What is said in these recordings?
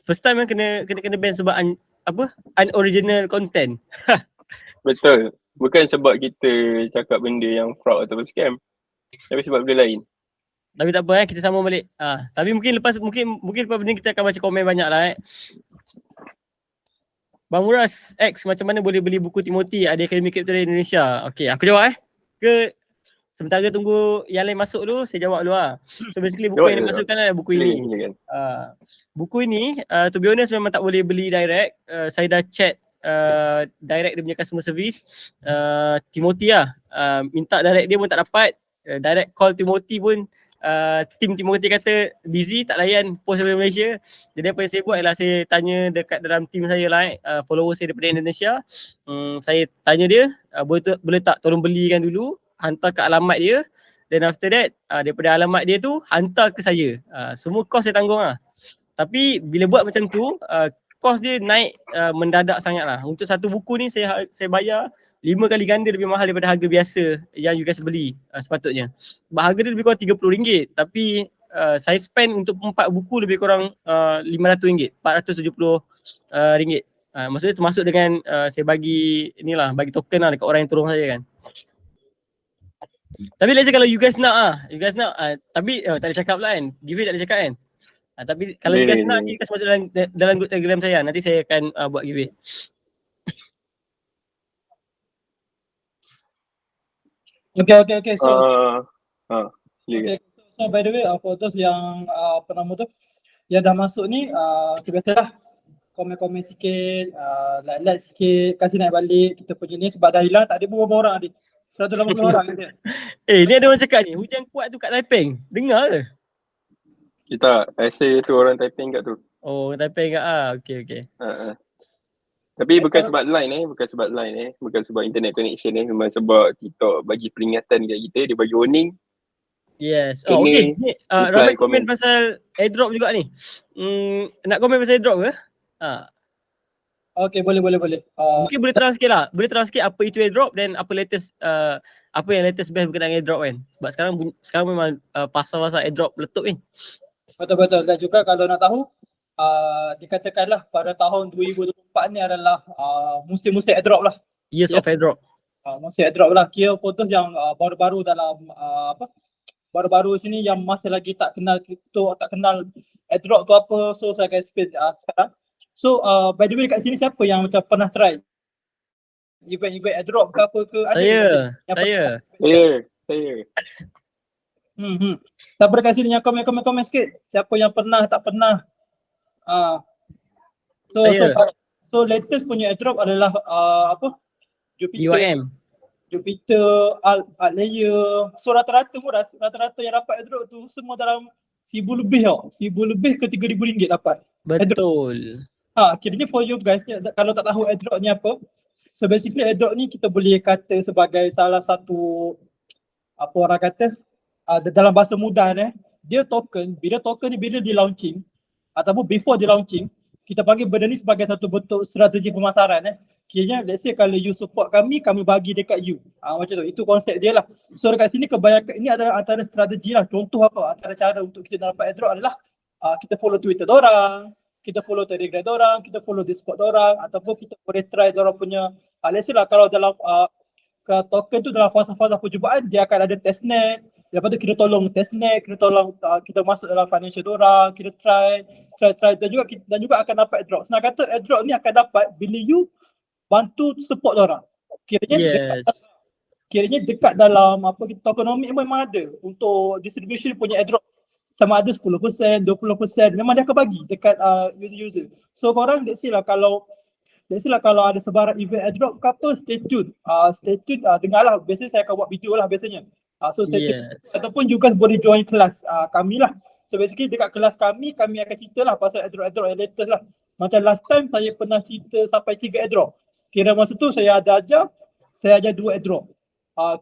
first time kan kena ban sebab unoriginal content. Betul. Bukan sebab kita cakap benda yang fraud ataupun scam. Tapi sebab benda lain. Tapi tak apa kita sambung balik. Tapi mungkin lepas benda kita akan baca komen banyak lah Bang Muras X, macam mana boleh beli buku Timothy ada Akademi Crypto Indonesia? Okey, aku jawab Ke sementara tunggu yang lain masuk dulu, saya jawab dulu So basically buku yang dimasukkan adalah buku ini. Buku ini to be honest memang tak boleh beli direct. Saya dah chat direct dia punya customer service Timothy minta direct dia pun tak dapat. Direct call Timothy pun tim Timothy kata busy, tak layan post daripada Malaysia. Jadi apa yang saya buat ialah saya tanya dekat dalam tim saya lah follower saya daripada Indonesia. Saya tanya dia boleh tak tolong belikan dulu, hantar ke alamat dia, then after that daripada alamat dia tu hantar ke saya. Semua kos saya tanggung Tapi bila buat macam tu kos dia naik mendadak sangat lah. Untuk satu buku ni saya bayar 5 kali ganda lebih mahal daripada harga biasa yang you guys beli sepatutnya. Sebab harga dia lebih kurang RM30, tapi saya spend untuk 4 buku lebih kurang RM500, RM470. Maksudnya termasuk dengan saya bagi bagi token dekat orang yang tolong saya kan. Tapi let's say kalau you guys nak tapi tak boleh cakap lah kan, giveaway tak boleh cakap kan. Tapi kalau you guys nak, you guys masuk dalam group Telegram saya, nanti saya akan buat giveaway. Okay. So by the way, for those yang yang dah masuk ni, biasalah komen-komen sikit, like sikit, kasih naik balik kita punya ni sebab dah hilang tak ada berapa orang ni. 180 orang kata. Ni ada orang cakap ni, hujan kuat tu kat Taiping. Dengar ke? Kita rasa tu orang Taiping kat tu. Oh, Taiping kat okey. Tapi bukan sebab line bukan sebab internet connection memang sebab TikTok bagi peringatan kat kita, dia bagi warning. Yes. Okey. Ni ramai komen pasal airdrop juga ni. Nak komen pasal airdrop ke? Okey, boleh. Mungkin boleh terang sikit lah. Boleh terang sikit apa itu airdrop dan apa yang latest best berkenaan airdrop kan. Sebab sekarang memang pasal airdrop letup ni. Betul. Dan juga kalau nak tahu, dikatakanlah pada tahun 2024 ni adalah musim-musim airdrop lah. Years of airdrop. Musim airdrop lah. Kira fotos yang baru-baru dalam baru-baru sini yang masih lagi tak kenal crypto, tak kenal airdrop tu apa. So saya akan explain sekarang. So by the way dekat sini siapa yang macam pernah try event airdrop ke apa ke? Saya. Siapa dekat sini yang komen sikit? Siapa yang pernah, tak pernah? So latest punya airdrop adalah Jupiter, Alt Layer. So rata-rata yang dapat airdrop tu semua dalam 1,000 lebih tau. 1,000 lebih ke RM3,000 dapat. Betul. Kiranya for you guys, kalau tak tahu airdrop ni apa. So basically airdrop ni kita boleh kata sebagai salah satu dalam bahasa mudah dia token. Bila token ni bila di launching ataupun before di launching, kita panggil benda ni sebagai satu bentuk strategi pemasaran Kiranya let's say kalau you support kami bagi dekat you. Macam tu. Itu konsep dia lah. So dekat sini kebanyakan ini adalah antara strategi lah. Contoh antara cara untuk kita dapat airdrop adalah kita follow Twitter dorang, kita follow Telegram dorang, kita follow Discord dorang, ataupun kita boleh try dorang punya let's say lah kalau dalam token tu dalam fasa-fasa percubaan dia akan ada testnet. Lepas tu kita tolong testnet, kita masuk dalam financial dorang, kita try dan juga akan dapat airdrop. Senang kata airdrop ni akan dapat bila you bantu support dorang. Kiranya dekat dalam tokenomics memang ada untuk distribution punya airdrop. Sama ada 10%, 20%, memang dia akan bagi dekat user. So korang let's say lah kalau ada sebarang event airdrop ke apa, stay tune dengarlah. Biasanya saya akan buat video lah biasanya. So stay tune. Ataupun juga boleh join kelas kami lah. So basically dekat kelas kami akan cerita lah pasal airdrop yang latest lah. Macam last time saya pernah cerita sampai 3 airdrop. Kira masa tu saya ajar 2 airdrop.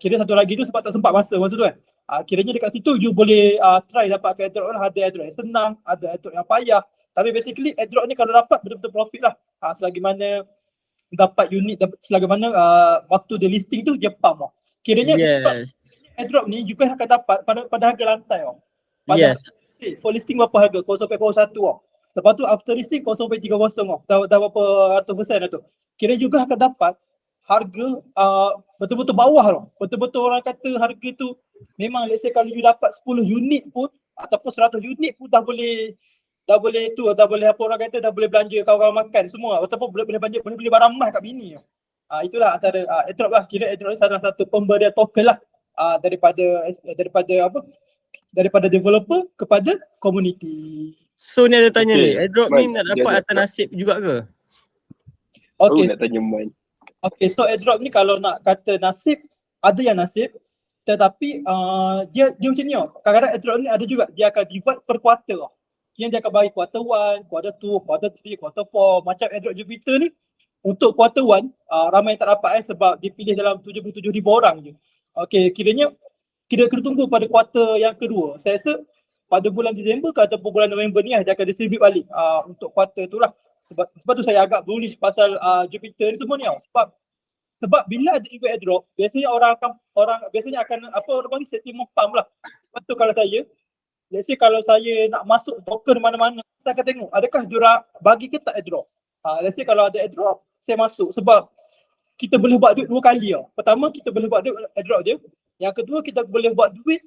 Kira satu lagi tu sebab tak sempat masa tu kan. Kiranya dekat situ you boleh try dapatkan airdrop lah. Ada airdrop yang senang, ada airdrop yang payah. Tapi basically airdrop ni kalau dapat betul-betul profit lah. Selagi mana dapat unit, selagi mana waktu dia listing tu dia pump lah. Kiranya airdrop ni you akan dapat pada harga lantai tau. For listing berapa harga? 0.01 tau. Lepas tu after listing 0.30 dah berapa ratus persen dah tu. Kira juga akan dapat harga betul-betul bawah tau. Betul-betul orang kata harga tu memang let's say kalau you dapat 10 unit pun ataupun 100 unit pun dah boleh apa orang kata dah boleh belanja kawan-kawan makan semua ataupun boleh belanja boleh beli barang emas kat bini. Itulah antara airdrop lah. Kira airdrop ni salah satu pemberian token lah daripada developer kepada community. So ni ada tanya Okay, ni, airdrop Man, ni nak dapat dia atas nasib juga ke? Okay, nak tanya Man. Okay, so airdrop ni kalau nak kata nasib, ada yang nasib, tetapi dia macam ni tau. Kadang-kadang airdrop ni ada juga, dia akan divide per quarter tau. Yang dia akan bagi quarter 1, quarter 2, quarter 3, quarter 4. Macam airdrop Jupiter ni, untuk quarter 1, ramai yang tak dapat sebab dipilih dalam 77,000 orang je. Okay, kiranya kita tunggu pada quarter yang kedua. Saya rasa pada bulan Disember ke ataupun bulan November ni dia akan distribute balik untuk quarter tu lah. Sebab tu saya agak bullish pasal Jupiter ni semua ni tau. Sebab bila ada event airdrop, biasanya orang akan apa orang panggil sentiment pump lah. Sebab tu kalau saya, let's say kalau saya nak masuk token mana-mana, saya akan tengok adakah diorang bagi ke tak airdrop. Let's say kalau ada airdrop, saya masuk sebab kita boleh buat duit 2 kali tau. Pertama kita boleh buat duit airdrop dia. Yang kedua kita boleh buat duit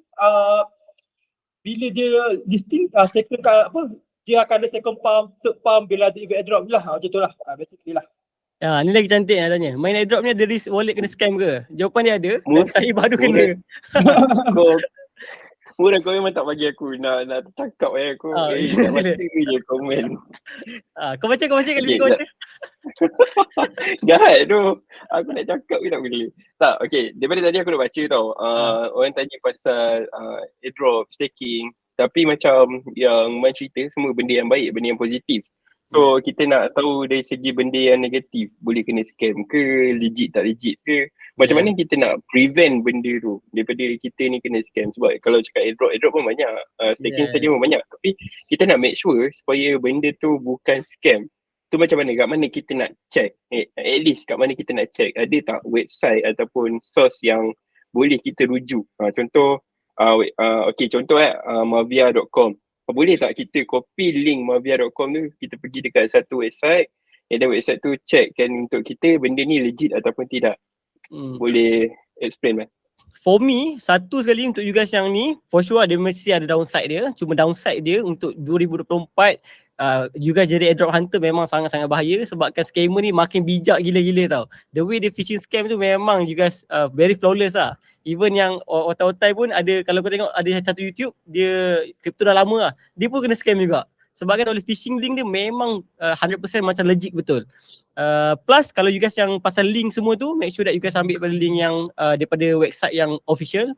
bila dia listing second dia akan ada second pump, third pump bila ada event airdrop lah. Macam tu lah. Basically lah. Ni lagi cantik nak tanya. Main airdrop ni ada risk wallet kena scam ke? Jawapan dia ada dan saya baru kena. Murah kau memang tak bagi aku nak cakap aku. Nak baca je komen. Kau baca kali ni kau baca. Jahat tu. Aku nak cakap ke tak boleh. Tak, okay. Daripada tadi aku dah baca tau. Orang tanya pasal airdrop, staking. Tapi macam yang Man cerita semua benda yang baik, benda yang positif. So kita nak tahu dari segi benda yang negatif, boleh kena scam ke, legit tak legit ke. Macam mana kita nak prevent benda tu daripada kita ni kena scam. Sebab kalau cakap airdrop pun banyak, staking saja pun banyak. Tapi kita nak make sure supaya benda tu bukan scam. Tu macam mana, kat mana kita nak check, at least kat mana kita nak check, ada tak website ataupun source yang boleh kita rujuk. Contoh, contoh mavia.com. Boleh tak kita copy link mavia.com tu, kita pergi dekat satu website, dan website tu checkkan untuk kita benda ni legit ataupun tidak. Boleh explain kan? For me, satu sekali untuk you guys yang ni, for sure dia mesti ada downside dia. Cuma downside dia untuk 2024, you guys jadi airdrop hunter memang sangat-sangat bahaya sebabkan scammer ni makin bijak gila-gila tau. The way dia phishing scam tu memang you guys very flawless lah. Even yang otai-otai pun ada, kalau kau tengok ada satu YouTube, dia crypto dah lama lah, dia pun kena scam juga. Sebabkan oleh phishing link dia memang 100% macam legit betul. Plus kalau you guys yang pasal link semua tu, make sure that you guys ambil pada link yang daripada website yang official.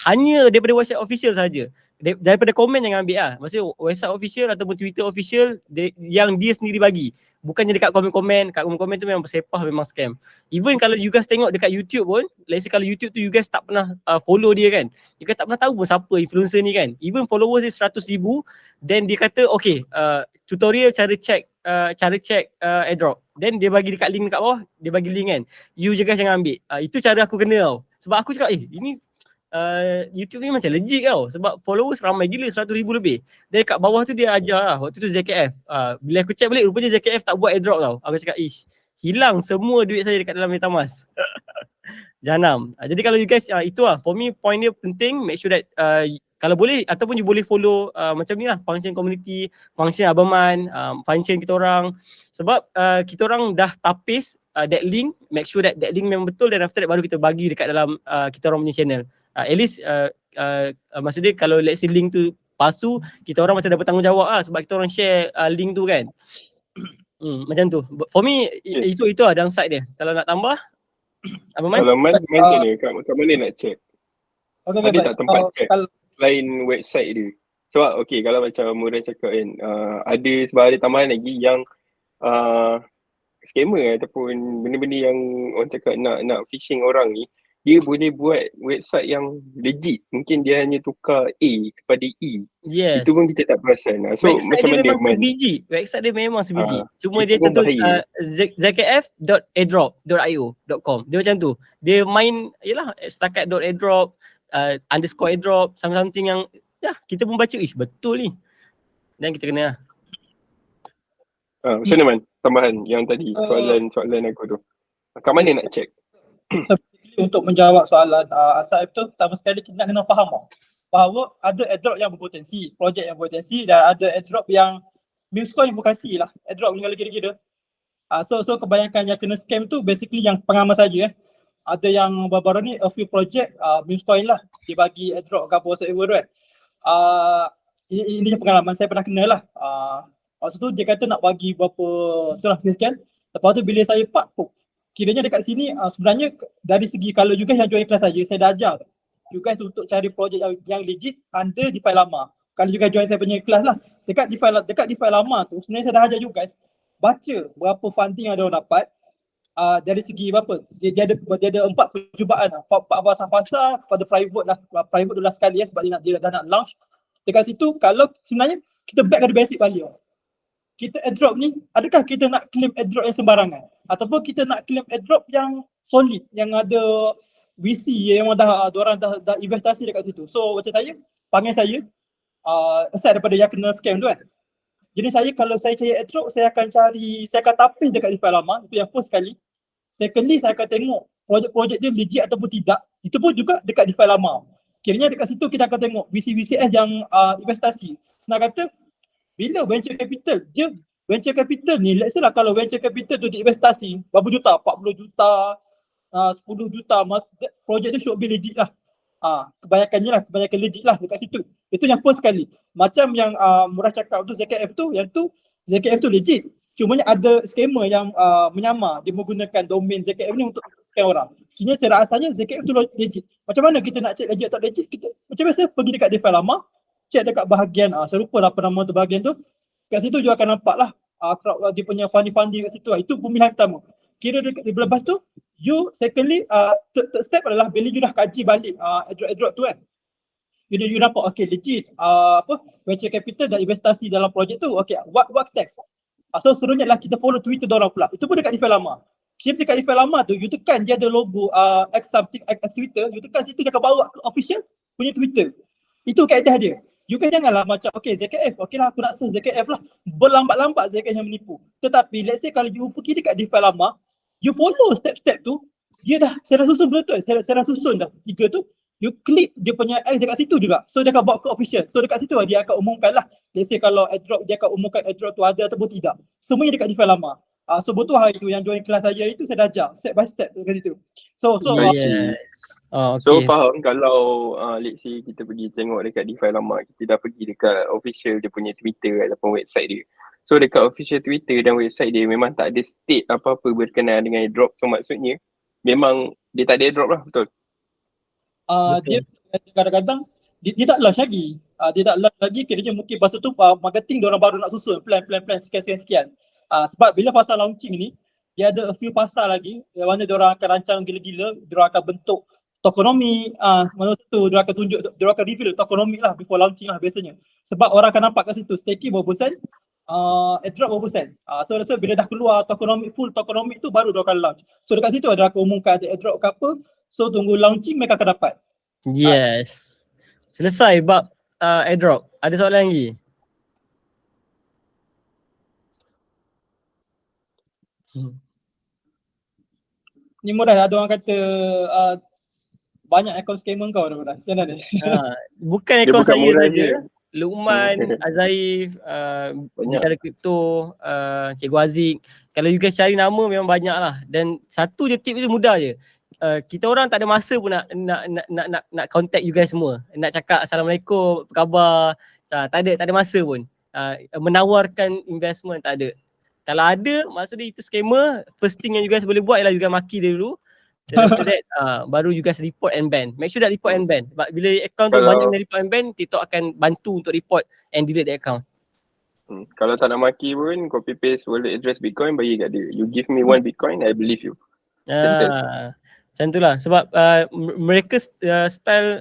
Hanya daripada website official saja. Daripada komen jangan ambil lah. Maksudnya website official ataupun Twitter official yang dia sendiri bagi. Bukannya dekat komen-komen. Kat komen-komen tu memang bersepah, memang scam. Even kalau you guys tengok dekat YouTube pun, let's say kalau YouTube tu you guys tak pernah follow dia kan, you guys tak pernah tahu pun siapa influencer ni kan. Even followers dia 100,000, then dia kata okay, tutorial cara check airdrop. Then dia bagi dekat link dekat bawah, dia bagi link kan. You je guys jangan ambil. Itu cara aku kena tau. Sebab aku cakap ini YouTube ni macam legit tau. Sebab followers ramai gila, 100,000 lebih. Dan kat bawah tu dia ajar lah. Waktu tu JKF. Bila aku check balik, rupanya JKF tak buat airdrop tau. Aku cakap hilang semua duit saya dekat dalam MetaMask. Jahanam. Jadi kalau you guys, itu lah. For me, point dia penting. Make sure that kalau boleh, ataupun you boleh follow macam ni lah. Function community, function Abaman, function kita orang. Sebab kita orang dah tapis that link. Make sure that link memang betul. Dan after that baru kita bagi dekat dalam kita orang punya channel. At least maksudnya kalau let's say link tu palsu, kita orang macam dapat tanggungjawab lah sebab kita orang share link tu kan. Macam tu. For me itu lah downside dia. Kalau nak tambah apa Man? Kalau Man macam ni, kat mana nak check? Ada tak tempat check selain website dia? Sebab kalau macam Murah cakap kan, ada tambahan lagi yang scammer ataupun benda-benda yang orang cakap nak phishing orang ni, dia boleh buat website yang legit. Mungkin dia hanya tukar A kepada E. Yes. Itu pun kita tak perasan. So website macam dia mana memang sebiji. Website dia memang sebiji. Cuma dia pun contoh zkf.airdrop.io.com. Dia macam tu. Dia main yalah setakat .airdrop _airdrop something yang kita pun baca betul ni. Dan kita kena Macam mana Man? Tambahan yang tadi soalan aku tu. Kat mana nak check? Untuk menjawab soalan Asaf tu, pertama sekali kita nak kena faham bahawa ada airdrop yang berpotensi, projek yang berpotensi, dan ada airdrop yang Memescoin pun kasih lah airdrop ni kalau kira-kira. So kebanyakan yang kena scam tu basically yang pengamal saja. Ada yang baru-baru ni a few project Memescoin lah, dia bagi airdrop ke apa whatsoever tu kan. Ini pengalaman saya pernah kena lah. Maksud tu dia kata nak bagi berapa itulah sekian. Lepas tu bila saya kiranya dekat sini sebenarnya dari segi kalau you guys yang join kelas saja, saya dah ajar you guys untuk cari projek yang legit under DeFi lama. Kalau you guys join saya punya kelas lah, dekat DeFi lama tu sebenarnya saya dah ajar you guys baca berapa funding yang ada orang dapat. Dari segi berapa dia ada 4 percubaan, 4 pasar kepada private lah, private dulu sekali sebab dia dah nak launch. Dekat situ kalau sebenarnya kita back ada basic balik. Kita airdrop ni, adakah kita nak claim airdrop yang sembarangan? Ataupun kita nak claim airdrop yang solid, yang ada VC yang diorang dah investasi dekat situ. So macam saya, panggil saya, aside daripada yang kena scam tu kan. Jadi saya kalau saya cari airdrop, saya akan tapis dekat DeFi lama, itu yang first kali. Secondly, saya akan tengok projek-projek dia legit ataupun tidak. Itu pun juga dekat DeFi lama. Kiranya dekat situ kita akan tengok VC-VCS yang investasi. Senang kata, bila venture capital ni, let's say lah kalau venture capital tu diinvestasi berapa juta, 40 juta, 10 juta, projek tu should be legit lah. Kebanyakan legit lah dekat situ. Itu yang first kali. Macam yang Murah cakap tu ZKF tu, yang tu ZKF tu legit. Cumanya ada scammer yang menyamar, dia menggunakan domain ZKF ni untuk scam orang. Sebenarnya saya rasanya ZKF tu legit. Macam mana kita nak check legit atau legit? Kita macam biasa pergi dekat DeFi lama, check dekat bahagian, saya lupa lah apa nama tu bahagian tu. Kat situ you akan nampak lah dia punya funding kat situ lah. Itu pemilihan pertama. Kira lepas tu, you secondly, third step adalah bila you dah kaji balik airdrop tu kan. You nampak okay legit, venture capital dan investasi dalam projek tu, okay what text. So seterusnya adalah kita follow Twitter diorang pula. Itu pun dekat DeFi lama. Kira dekat DeFi lama tu, you tekan dia ada logo X Twitter, you tekan situ dia akan bawa ke official punya Twitter. Itu kaedah dia. You kan janganlah macam okay ZKF, okay lah aku nak search ZKF lah. Berlambat-lambat ZKF yang menipu. Tetapi let's say kalau you pergi dekat DeFi lama, you follow step-step tu, saya dah susun betul. Saya dah susun dah 3 tu. You klik dia punya X dekat situ juga. So dia akan bawa ke official. So dekat situ dia akan umumkan lah. Let's say kalau airdrop, dia akan umumkan airdrop tu ada ataupun tidak. Semuanya dekat DeFi lama. So betul hari tu yang join kelas saya itu saya dah ajar step by step dekat situ. So okay. So faham kalau let's say kita pergi tengok dekat DeFi lama, kita dah pergi dekat official dia punya Twitter ataupun website dia. So dekat official Twitter dan website dia memang tak ada state apa-apa berkenaan dengan airdrop. So maksudnya memang dia tak ada airdrop lah, betul? Dia kadang-kadang dia tak launch lagi. Dia tak launch lagi, kiranya mungkin masa tu marketing diorang baru nak susun plan sekian. Sebab bila pasal launching ni, dia ada a few pasal lagi yang mana diorang akan rancang gila-gila, diorang akan bentuk tokenomic, masa tu diorang akan tunjuk, diorang akan reveal tokenomic lah before launching lah biasanya. Sebab orang akan nampak kat situ staking berapa persen, airdrop berapa persen. So rasa bila dah keluar full tokenomic tu baru diorang akan launch. So dekat situ diorang akan umumkan ada airdrop ke apa. So tunggu launching mereka akan dapat. Yes. Selesai bab airdrop. Ada soalan lagi? Ni mudah ada orang kata banyak akaun scammer kau dah mudah. Macam mana ni? Bukan akaun saya saja. Luqman, Azaif, bicara kripto, Cikgu Aziz. Kalau you guys cari nama memang banyak lah. Dan satu je tip tu mudah je. Kita orang tak ada masa pun nak contact you guys semua. Nak cakap Assalamualaikum, apa khabar. Tak ada masa pun. Menawarkan investment tak ada. Kalau ada, maksud dia itu scammer, first thing yang you guys boleh buat ialah you guys maki dia dulu. Then after that, baru you guys report and ban. Make sure that report and ban. Sebab bila account tu banyak yang report and ban, TikTok akan bantu untuk report and delete the account. Kalau tak nak maki pun, copy paste wallet address Bitcoin, bagi kat dia. You give me 1 Bitcoin, I believe you. Macam tu lah. Sebab mereka style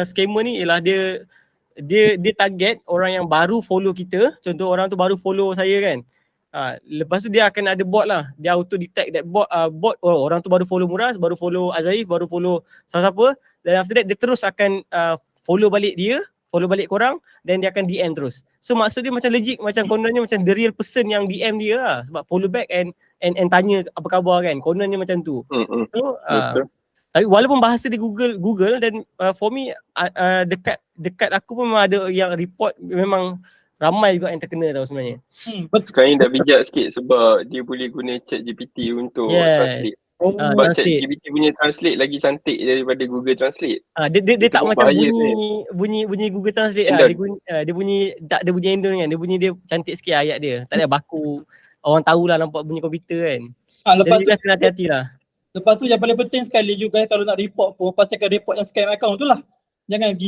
scammer ni ialah dia target orang yang baru follow kita. Contoh orang tu baru follow saya kan. Lepas tu dia akan ada bot lah. Dia auto detect that bot, orang tu baru follow Muraz, baru follow Azaif, baru follow siapa-siapa. Dan after that dia terus akan follow balik dia. follow balik korang, then dia akan DM terus. So maksud dia macam legit, macam kononnya macam the real person yang DM dia lah, sebab follow back and tanya apa khabar kan, kononnya macam tu. So Betul. tapi walaupun bahasa dia Google dan for me dekat aku pun memang ada yang report, memang ramai juga yang terkena tau sebenarnya. Betul. Sekarang ni dah bijak sikit sebab dia boleh guna ChatGPT untuk translate. Sebab Translate. ChatGPT punya translate lagi cantik daripada Google Translate. Dia Itu tak pun macam bahaya bunyi Google Translate lah. Dia bunyi tak ada bunyi Endon kan. Dia bunyi dia cantik sikit ayat dia. Tak ada baku. Orang tahulah nampak bunyi komputer kan. Lepas Jadi tu juga kena hati-hati lah. Lepas tu yang paling penting sekali juga kalau nak report pun pastikan report yang scam account tu lah. Jangan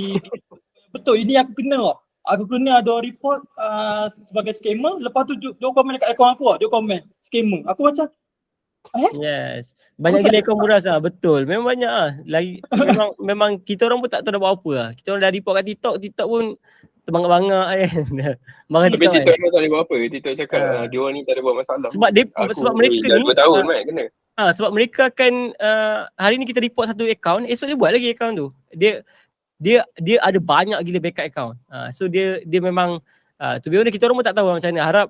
betul ini aku kena lah. Aku kena ada report sebagai scammer, lepas tu dia komen dekat akaun aku lah, dia komen scammer. Aku macam Yes. Banyak gila akaun muras lah, betul. Memang banyak lah. Lagi memang kita orang pun tak tahu nak buat apa lah. Kita orang dah report kat TikTok pun terbangak-bangak kan. Marah Tapi TikTok TikTok kan. tak boleh buat apa. TikTok cakap dia orang ni tak ada buat masalah. Sebab mereka dah ni 2 tahun kan kena. sebab mereka akan hari ni kita report satu account, esok dia buat lagi account tu. Dia ada banyak gila backup account. So dia memang to be honest kita orang pun tak tahu macam mana. Harap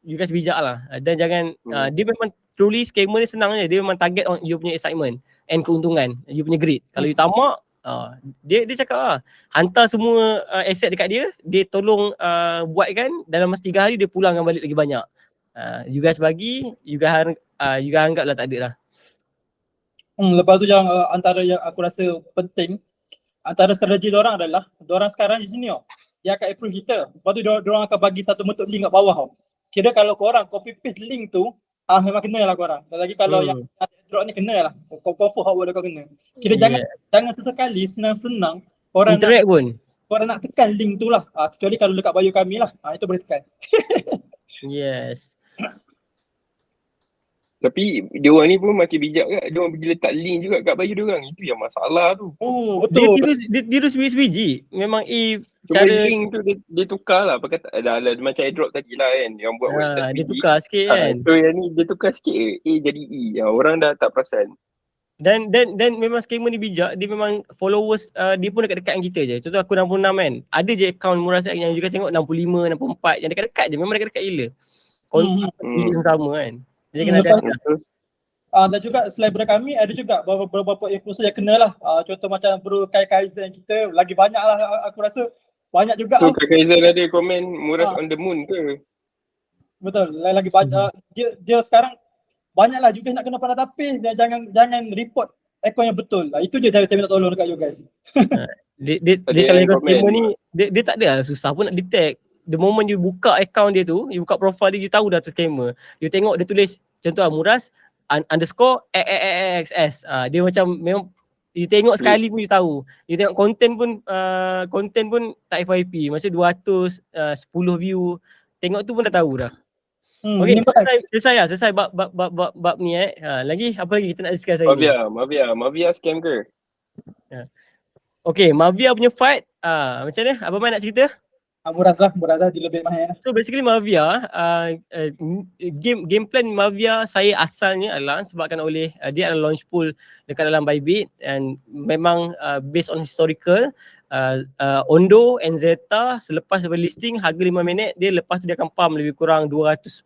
you guys bijak lah. Dan jangan dia memang truly scammer ni senang je. Dia memang target on you punya excitement and keuntungan, you punya greed. Kalau you tamak dia cakap lah, hantar semua asset dekat dia tolong buatkan dalam masa 3 hari dia pulangkan balik lagi banyak. You guys bagi, you guys anggap lah tak ada lah. Lepas tu yang antara yang aku rasa penting, antara strategi diorang adalah, diorang sekarang di sini dia akan approve kita. Lepas tu diorang akan bagi satu bentuk link kat bawah Kira kalau korang copy paste link tu, memang kena lah korang. Dan lagi kalau yang drop ni kena lah. Kau cover hot boleh kau kena. Kira jangan sesekali senang-senang korang interact korang nak tekan link tu lah. Kecuali kalau dekat bio kami lah. Itu boleh tekan. Yes. Tapi dia orang ni pun makin bijak kan. Dia orang pergi letak link juga kat bio dia orang. Itu yang masalah tu. Betul. Dia terus sebiji. Memang cuma link tu dia tukar lah. Dah macam airdrop tadi lah kan. Yang buat website dia tukar sikit kan. So yang ni dia tukar sikit A jadi E. Orang dah tak perasan. Dan memang scammer ni bijak. Dia memang followers dia pun dekat-dekat dengan kita je. Contoh aku 66 kan. Ada je account Muras yang juga tengok 65, 64. Yang dekat-dekat je. Memang dekat-dekat gila. Konten sama kan. Jadi kena hati-hati. Dan juga selain daripada kami ada juga beberapa influencer yang kena lah. Contoh macam Bro Kai Kaizen kita, lagi banyak lah aku rasa. Banyak juga. So Kai Kaizen ada komen Muras on the moon ke? Betul, lagi banyak. Dia sekarang banyak lah juga nak kena pandang tapis. Jangan report account yang betul. Itu je saya minta tolong dekat you guys. Dia kalau ikut scammer ni dia tak ada lah, susah pun nak detect. The moment you buka account dia tu, you buka profile dia, you tahu dah tu scammer. You tengok dia tulis contoh Muras underscore XXS. Dia macam memang you tengok sekali pun you tahu. You tengok konten pun tak FYP. Maksud 210 view. Tengok tu pun dah tahu dah. Okey, selesai bab ni lagi apa lagi kita nak discuss lagi? Mavia scam ke? Okey, Mavia punya fight macam mana? Apa Man nak cerita? Muras lah dia lebih mahal. So basically Mavia game plan Mavia saya asalnya adalah sebabkan oleh dia adalah launch pool dekat dalam Bybit and memang based on historical Ondo and Zeta selepas listing harga 5 minit dia lepas tu dia akan pump lebih kurang 200%.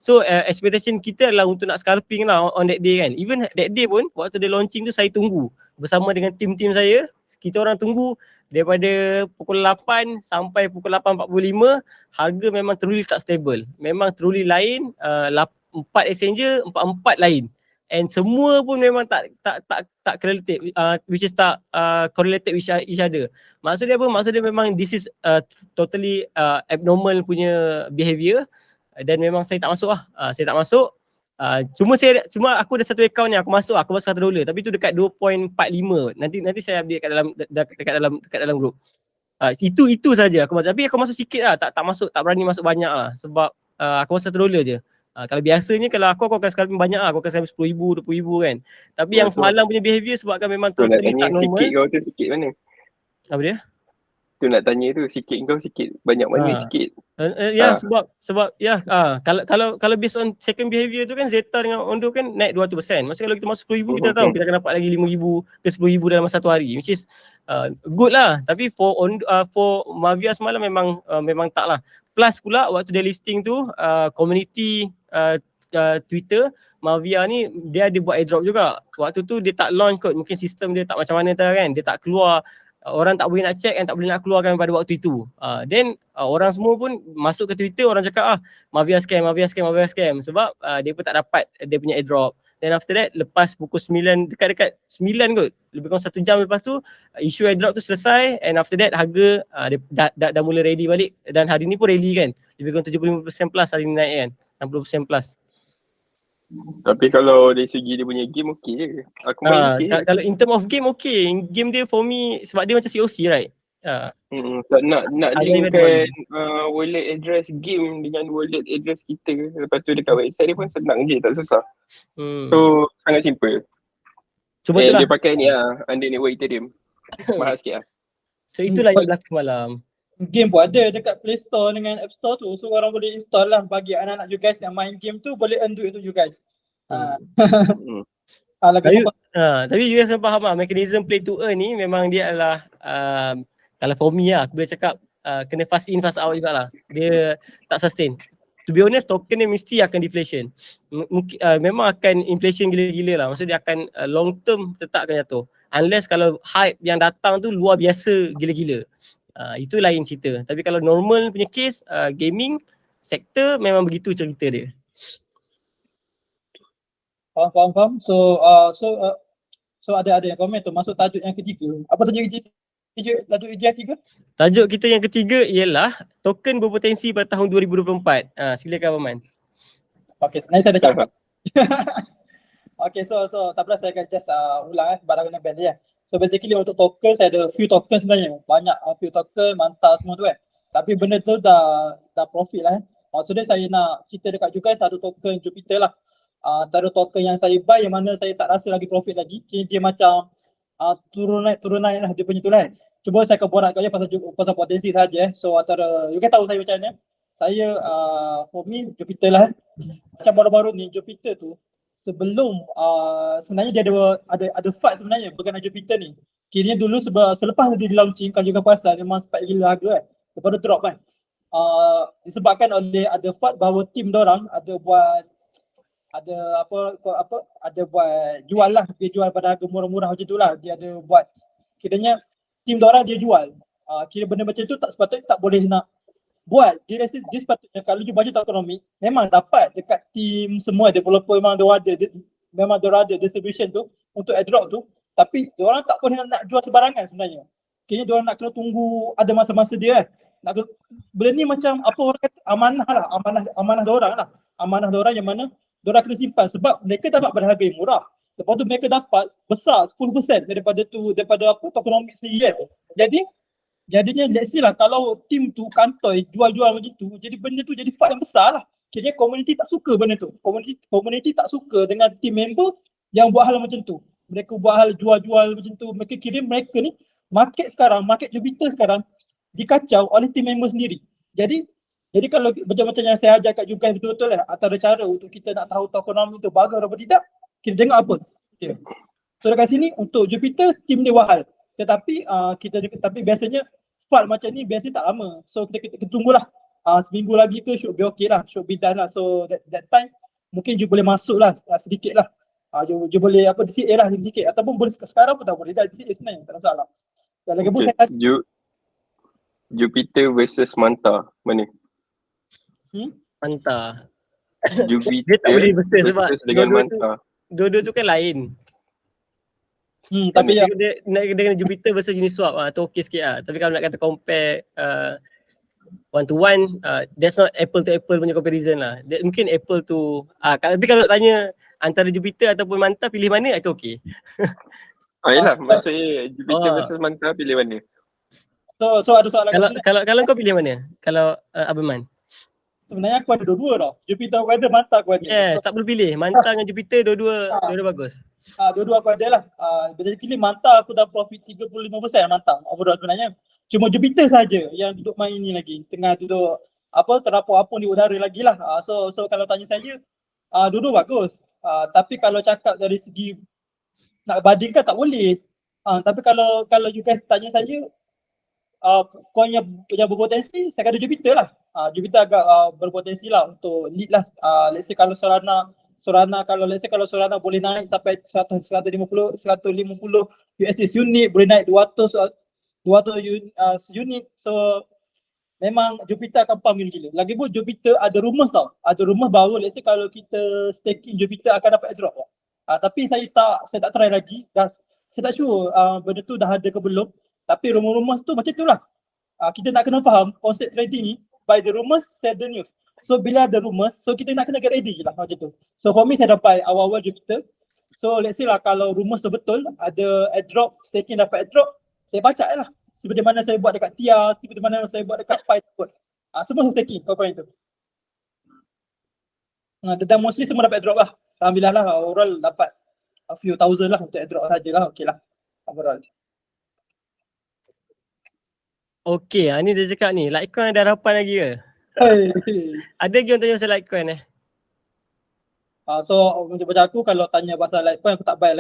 So expectation kita adalah untuk nak scalping lah on that day kan. Even that day pun waktu dia launching tu saya tunggu bersama dengan tim-tim saya. Kita orang tunggu daripada pukul 8 sampai pukul 8.45 harga memang truly tak stable. Memang truly lain 4 exchanger 4 lain. And semua pun memang tak correlated which is tak correlated with each other. Maksud dia apa? Maksud dia memang this is totally abnormal punya behavior dan memang saya tak masuk lah. Saya tak masuk. Cuma aku ada satu account yang aku masuk $1 tapi tu dekat 2.45. Nanti saya update dekat dalam group. Itu saja aku masuk. Tapi aku masuk sikit lah, tak masuk, tak berani masuk banyak lah sebab aku masuk $1 je. Kalau biasanya kalau aku akan scalping banyak lah, aku akan scalping 10,000, 20,000 kan. Tapi yang semalam punya behavior sebabkan memang tu tak normal. Sikit kau tu sikit mana? Apa dia? tu nak tanya tu, sikit kau sikit, banyak mana sikit. Ya, sebab kalau based on second behavior tu kan Zeta dengan Ondo kan naik 200%. Maksudnya kalau kita masuk 10,000 kita tahu kita akan dapat lagi 5,000 ke 10,000 dalam satu hari, which is good lah. Tapi for Mavia semalam memang tak lah. Plus pula waktu dia listing tu community Twitter Mavia ni dia ada buat airdrop juga. Waktu tu dia tak launch kot, mungkin sistem dia tak macam mana kan. Dia tak keluar, orang tak boleh nak check and tak boleh nak keluarkan pada waktu itu. Then orang semua pun masuk ke Twitter, orang cakap Mavia scam sebab dia pun tak dapat dia punya airdrop. Then after that lepas pukul 9 dekat-dekat 9 kot, lebih kurang 1 jam lepas tu isu airdrop tu selesai, and after that harga dia dah mula ready balik, dan hari ni pun rally kan. Lebih kurang 75% plus hari ni naik kan. 60% plus. Tapi kalau dari segi dia punya game okey je. Aku main okey. Kalau in term of game okey. Game dia for me sebab dia macam COC right. Tak nak linkkan wallet address game dengan wallet address kita. Lepas tu dekat website dia pun senang je, tak susah. So sangat simple. Cuma itulah. Dia pakai ni under network Ethereum. Mahal sikit lah. So itulah yang berlaku malam. Game pun ada dekat Play Store dengan App Store tu. So orang boleh install lah, bagi anak-anak you guys yang main game tu boleh earn duit tu you guys. Tapi you guys kena faham lah, mekanism play to earn ni memang dia adalah kalau for me lah, aku boleh cakap kena fast in fast out jugalah. Dia tak sustain. To be honest, token ni mesti akan deflation. Memang akan inflation gila-gila lah. Maksudnya dia akan long term tetap akan jatuh. Unless kalau hype yang datang tu luar biasa gila-gila. Itu lain cerita. Tapi kalau normal punya case, gaming sektor memang begitu cerita dia. Faham. So ada yang komen tu masuk tajuk yang ketiga. Apa tajuk yang ketiga? Tajuk kita yang ketiga ialah token berpotensi pada tahun 2024. Silakan Abang. Okay, sebenarnya saya dah cakap. Okay, so tak apalah, saya akan just ulang barang guna band dia. So basically untuk token saya ada few token sebenarnya. Banyak few token, mantap semua tu kan. Tapi benda tu dah profit lah. Maksudnya saya nak cerita dekat juga satu token Jupiter lah. Antara token yang saya buy yang mana saya tak rasa lagi profit lagi. Dia macam turun naik lah dia punya tu lah. Cuba saya akan borak kau je pasal potensi saja. So antara, you kan tahu saya macam mana. Saya for me Jupiter lah. Macam baru-baru ni Jupiter tu sebelum sebenarnya dia ada fight sebenarnya berkenaan Jupiter ni. Kiranya dulu selepas dia di launching, kalau juga pasal memang spike gila harga kan. Lepas tu drop kan. Disebabkan oleh ada fight bahawa tim dorang ada buat jual lah. Dia jual pada harga murah-murah macam tu lah. Dia ada buat, kiranya tim dorang dia jual. Kira benda macam tu sepatutnya tak boleh nak buat. Dia sepatutnya kalau you baca tokenomics memang dapat dekat tim semua developer memang dia ada distribution tu untuk airdrop tu, tapi diorang tak boleh nak jual sebarangan sebenarnya. Kayaknya diorang nak kena tunggu ada masa-masa dia benda ni macam apa orang kata amanah diorang lah. Amanah diorang yang mana diorang kena simpan sebab mereka dapat pada harga yang murah. Lepas tu mereka dapat besar 10% daripada tokenomics sendiri kan. Jadinya let's say lah kalau tim tu kantoi jual-jual macam tu, jadi benda tu jadi fight yang besar lah. Kira community tak suka benda tu. Community tak suka dengan team member yang buat hal macam tu. Mereka buat hal jual-jual macam tu. Mereka kira mereka ni market Jupiter sekarang dikacau oleh team member sendiri. Jadi kalau macam yang saya ajar kat Jukai betul-betul lah, antara cara untuk kita nak tahu tokenomics tu bagus atau tidak, kita tengok apa. Okay. So dekat sini untuk Jupiter team dia wahal. Tetapi tapi biasanya fight macam ni biasanya tak lama. So kita tunggulah seminggu lagi ke should be okay lah, should be done lah. So that time mungkin you boleh masuk lah sedikit lah. You boleh DCA lah sedikit, ataupun boleh sekarang pun tak boleh dah DCA sebenarnya, tak masalah. Dan lagi pun saya Jupiter versus Manta mana? Manta. Jupiter dia tak boleh versus sebab dengan Manta. Dua-dua tu kan lain. Tapi dia dengan Jupiter versus Uniswap tu okey sikit lah. Tapi kalau nak kata compare one to one, that's not apple to apple punya comparison lah. Mungkin apple to tapi kalau nak tanya antara Jupiter ataupun Manta pilih mana, itu okey. Yalah, maksudnya Jupiter versus Manta pilih mana? So ada soalan kalau kau pilih mana? Kalau Abang Man? Sebenarnya aku ada dua-dua tau. Jupiter aku ada, Manta aku ada. Yes, tak perlu pilih. Manta dengan Jupiter dua-dua bagus. Dua-dua aku ada lah. Basically Manta aku dah profit 35% Manta overall sebenarnya. Cuma Jupiter saja yang duduk main ni lagi, tengah duduk terapung-apung di udara lagi lah. So kalau tanya saya, dua-dua bagus. Tapi kalau cakap dari segi nak bandingkan tak boleh. Tapi kalau you guys tanya saya, coin yang berpotensi, saya kata Jupiter lah. Jupiter agak berpotensi lah untuk lead lah. Let's say kalau kalau Solana boleh naik sampai 150 USD unit, boleh naik 200 unit. So memang Jupiter akan pump gila-gila. Lagipun Jupiter ada rumours tau. Ada rumours baru let's say kalau kita staking Jupiter akan dapat airdrop. Tapi saya tak try lagi. Saya tak sure benda tu dah ada ke belum. Tapi rumours tu macam tu lah. Kita nak kena faham konsep trading ni, by the rumours, sell the news. So bila ada rumours, so kita nak kena get ready je lah macam tu. So for me saya dapat awal-awal Jupiter. So let's say lah kalau rumours tu betul, ada airdrop, staking dapat airdrop, saya baca lah. Seperti mana saya buat dekat TIA, seperti mana saya buat dekat Pi. Semua saya staking coin tu. Dan mostly semua dapat airdrop lah. Alhamdulillah lah, overall dapat a few thousand lah untuk airdrop sajalah. Okay lah overall. Okay, ni dia cakap ni, Litecoin ada harapan lagi ke? Ada lagi orang tanya pasal Litecoin So macam aku kalau tanya pasal Litecoin aku tak buy,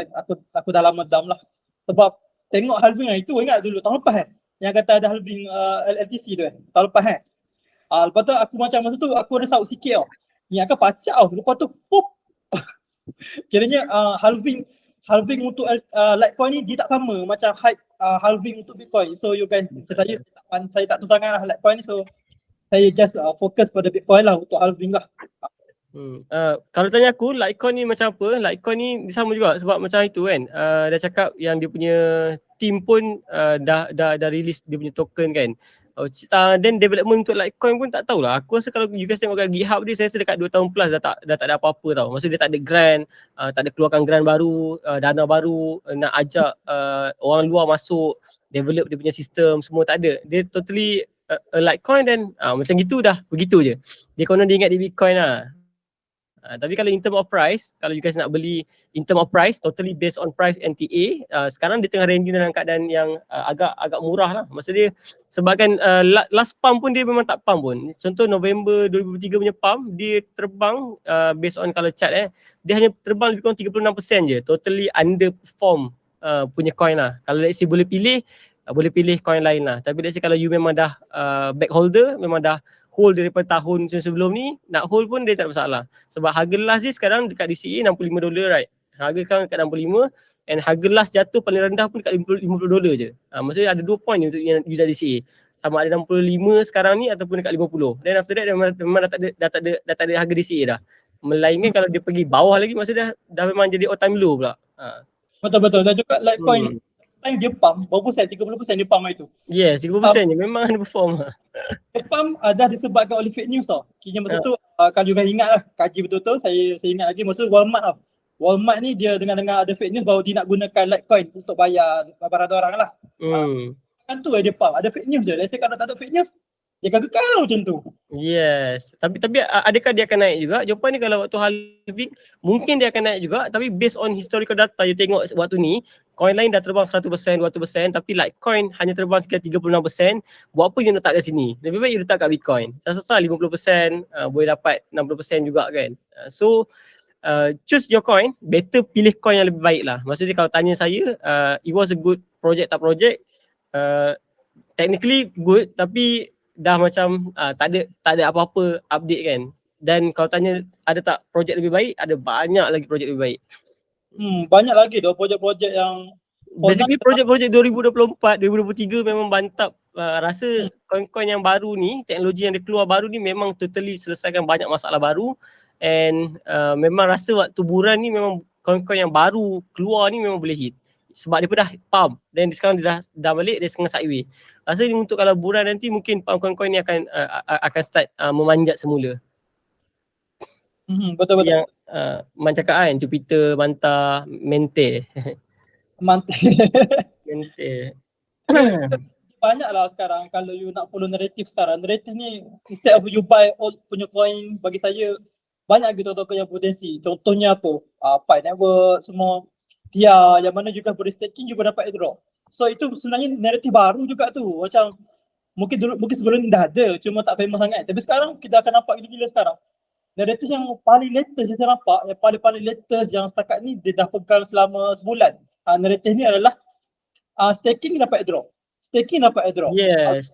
aku dah lama dam lah. Sebab tengok halving itu ingat dulu tahun lepas yang kata ada halving LTC tu tahun lepas lepas tu aku macam masa tu aku ada saut sikit ni akan pacak lepas tu pop. Kiranya halving untuk Litecoin ni dia tak sama macam hype halving untuk Bitcoin. So you guys, saya tak tahu sangat lah Litecoin ni, so saya just fokus pada Bitcoin lah untuk halving lah. Kalau tanya aku, Litecoin ni macam apa? Litecoin ni sama juga sebab macam itu kan. Dia cakap yang dia punya team pun dah release dia punya token kan. Then development untuk Litecoin pun tak tahulah. Aku rasa kalau you guys tengok kat GitHub dia, saya rasa dekat 2 tahun plus dah tak ada apa-apa tau. Maksudnya dia tak ada grant, tak ada keluarkan grant baru, dana baru, nak ajak orang luar masuk, develop dia punya sistem, semua tak ada. Dia totally a Litecoin dan macam gitu dah, begitu je. Dia konon dia ingat di Bitcoin lah. Tapi kalau in term of price, kalau you guys nak beli in term of price, totally based on price NTA, sekarang dia tengah ranging dalam keadaan yang agak murah lah. Maksudnya sebabkan last pump pun dia memang tak pump pun. Contoh November 2023 punya pump, dia terbang based on kalau chart dia hanya terbang lebih kurang 36% je. Totally underperform punya coin lah. Kalau let's say boleh pilih coin lain lah. Tapi let's say kalau you memang dah back holder, memang dah hold daripada tahun sebelum ni, nak hold pun dia tak ada masalah. Sebab harga last dia sekarang dekat DCA $65 right. Harga sekarang dekat 65 and harga last jatuh paling rendah pun dekat $50 je. Maksudnya ada 2 point untuk yang user DCA. Sama ada 65 sekarang ni ataupun dekat 50. Then after that memang dah tak ada harga DCA dah. Melainkan kalau dia pergi bawah lagi, maksudnya dah memang jadi all time low pula. Betul. Dan juga Litecoin dia pump, berapa persen? 30% dia pump itu. Yes, 30% je memang ada perform. Dia pump dah disebabkan oleh fake news tau. Kira masa tu kalau you guys ingat lah, kaji betul-betul, saya ingat lagi masa Walmart tau. Walmart ni dia dengar ada fake news baru dia nak gunakan Litecoin untuk bayar barang orang lah. Kan tu dia pump, ada fake news je. Let's say kalau tak ada fake news, dia akan kekal macam tu. Yes. Tapi adakah dia akan naik juga? Jawapan ni kalau waktu halving mungkin dia akan naik juga, tapi based on historical data you tengok waktu ni, coin lain dah terbang 100%, 200%, tapi Litecoin hanya terbang sekitar 36%. Buat apa you letak kat sini? Lebih baik you letak kat Bitcoin. Sasa 50%, boleh dapat 60% juga kan. So choose your coin, better pilih coin yang lebih baik lah. Maksudnya kalau tanya saya, it was a good project tak project, technically good, tapi dah macam tak ada apa-apa update kan. Dan kalau tanya ada tak projek lebih baik, ada banyak lagi projek lebih baik. Banyak lagi tu projek-projek yang basically projek-projek 2024, 2023 memang bantap. Rasa coin-coin yang baru ni, teknologi yang dia keluar baru ni memang totally selesaikan banyak masalah baru. And memang rasa waktu buran ni memang coin-coin yang baru keluar ni memang boleh hit. Sebab dia pun dah pump, dan sekarang dia dah balik, dia setengah sideway. Rasa ni untuk kalau bulan nanti mungkin pump coin-coin ni akan start memanjat semula. Betul. Yang macam cakap kan, Jupiter, Manta, Mente. Banyak lah sekarang kalau you nak follow narrative sekarang. Narrative ni instead of you buy old punya coin, bagi saya banyak gitu token yang potensi. Contohnya apa? Pi Network semua, TIA yang mana juga boleh staking juga dapat airdrop. So itu sebenarnya naratif baru juga tu. Macam mungkin sebelum ni dah ada, cuma tak famous sangat. Tapi sekarang kita akan nampak gila-gila sekarang. Naratif yang paling latest yang saya nampak, yang paling latest yang setakat ni dia dah pegang selama sebulan. Naratif ni adalah staking dapat airdrop. Staking dapat airdrop. Yes.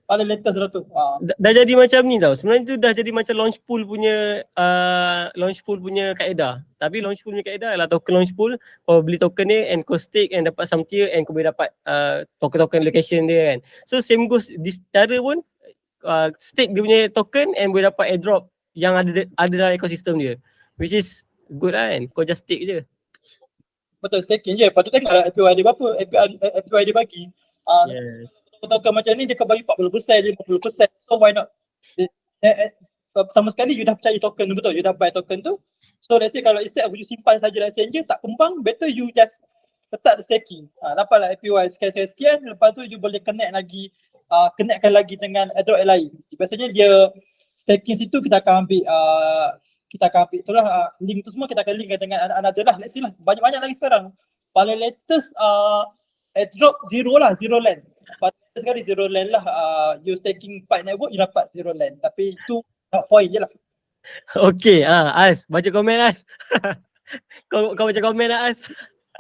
Paling latest lah tu. Dah jadi macam ni tau. Sebenarnya tu dah jadi macam launch pool punya kaedah. Tapi launch pool punya kaedah adalah token launch pool. Kau beli token ni and kau stake and dapat some tier and kau boleh dapat token-token location dia kan. So same goes this cara pun stake dia punya token and boleh dapat airdrop yang ada dalam ekosistem dia. Which is good lah kan. Kau just stake je. Betul, staking je. Lepas tu tengok lah APY dia berapa. APY dia bagi. Yes. Token macam ni dia akan bagi 40%, 50%. So why not? Sama sekali you dah percaya token tu, betul? You dah buy token tu. So let's say kalau instead of you simpan saja dalam exchange tak kembang, better you just letak staking. Dapatlah APY sekian. Lepas tu you boleh connectkan lagi dengan airdrop yang lain. Biasanya dia staking situ kita akan ambil itulah link tu semua kita akan linkkan dengan another lah. Let's see lah. Banyak-banyak lagi sekarang. Paling latest airdrop zero land. Paling latest sekali zero land lah. You staking Pi network you dapat zero land. Tapi itu point je lah. Okay, As, baca komen As. kau baca komen lah As.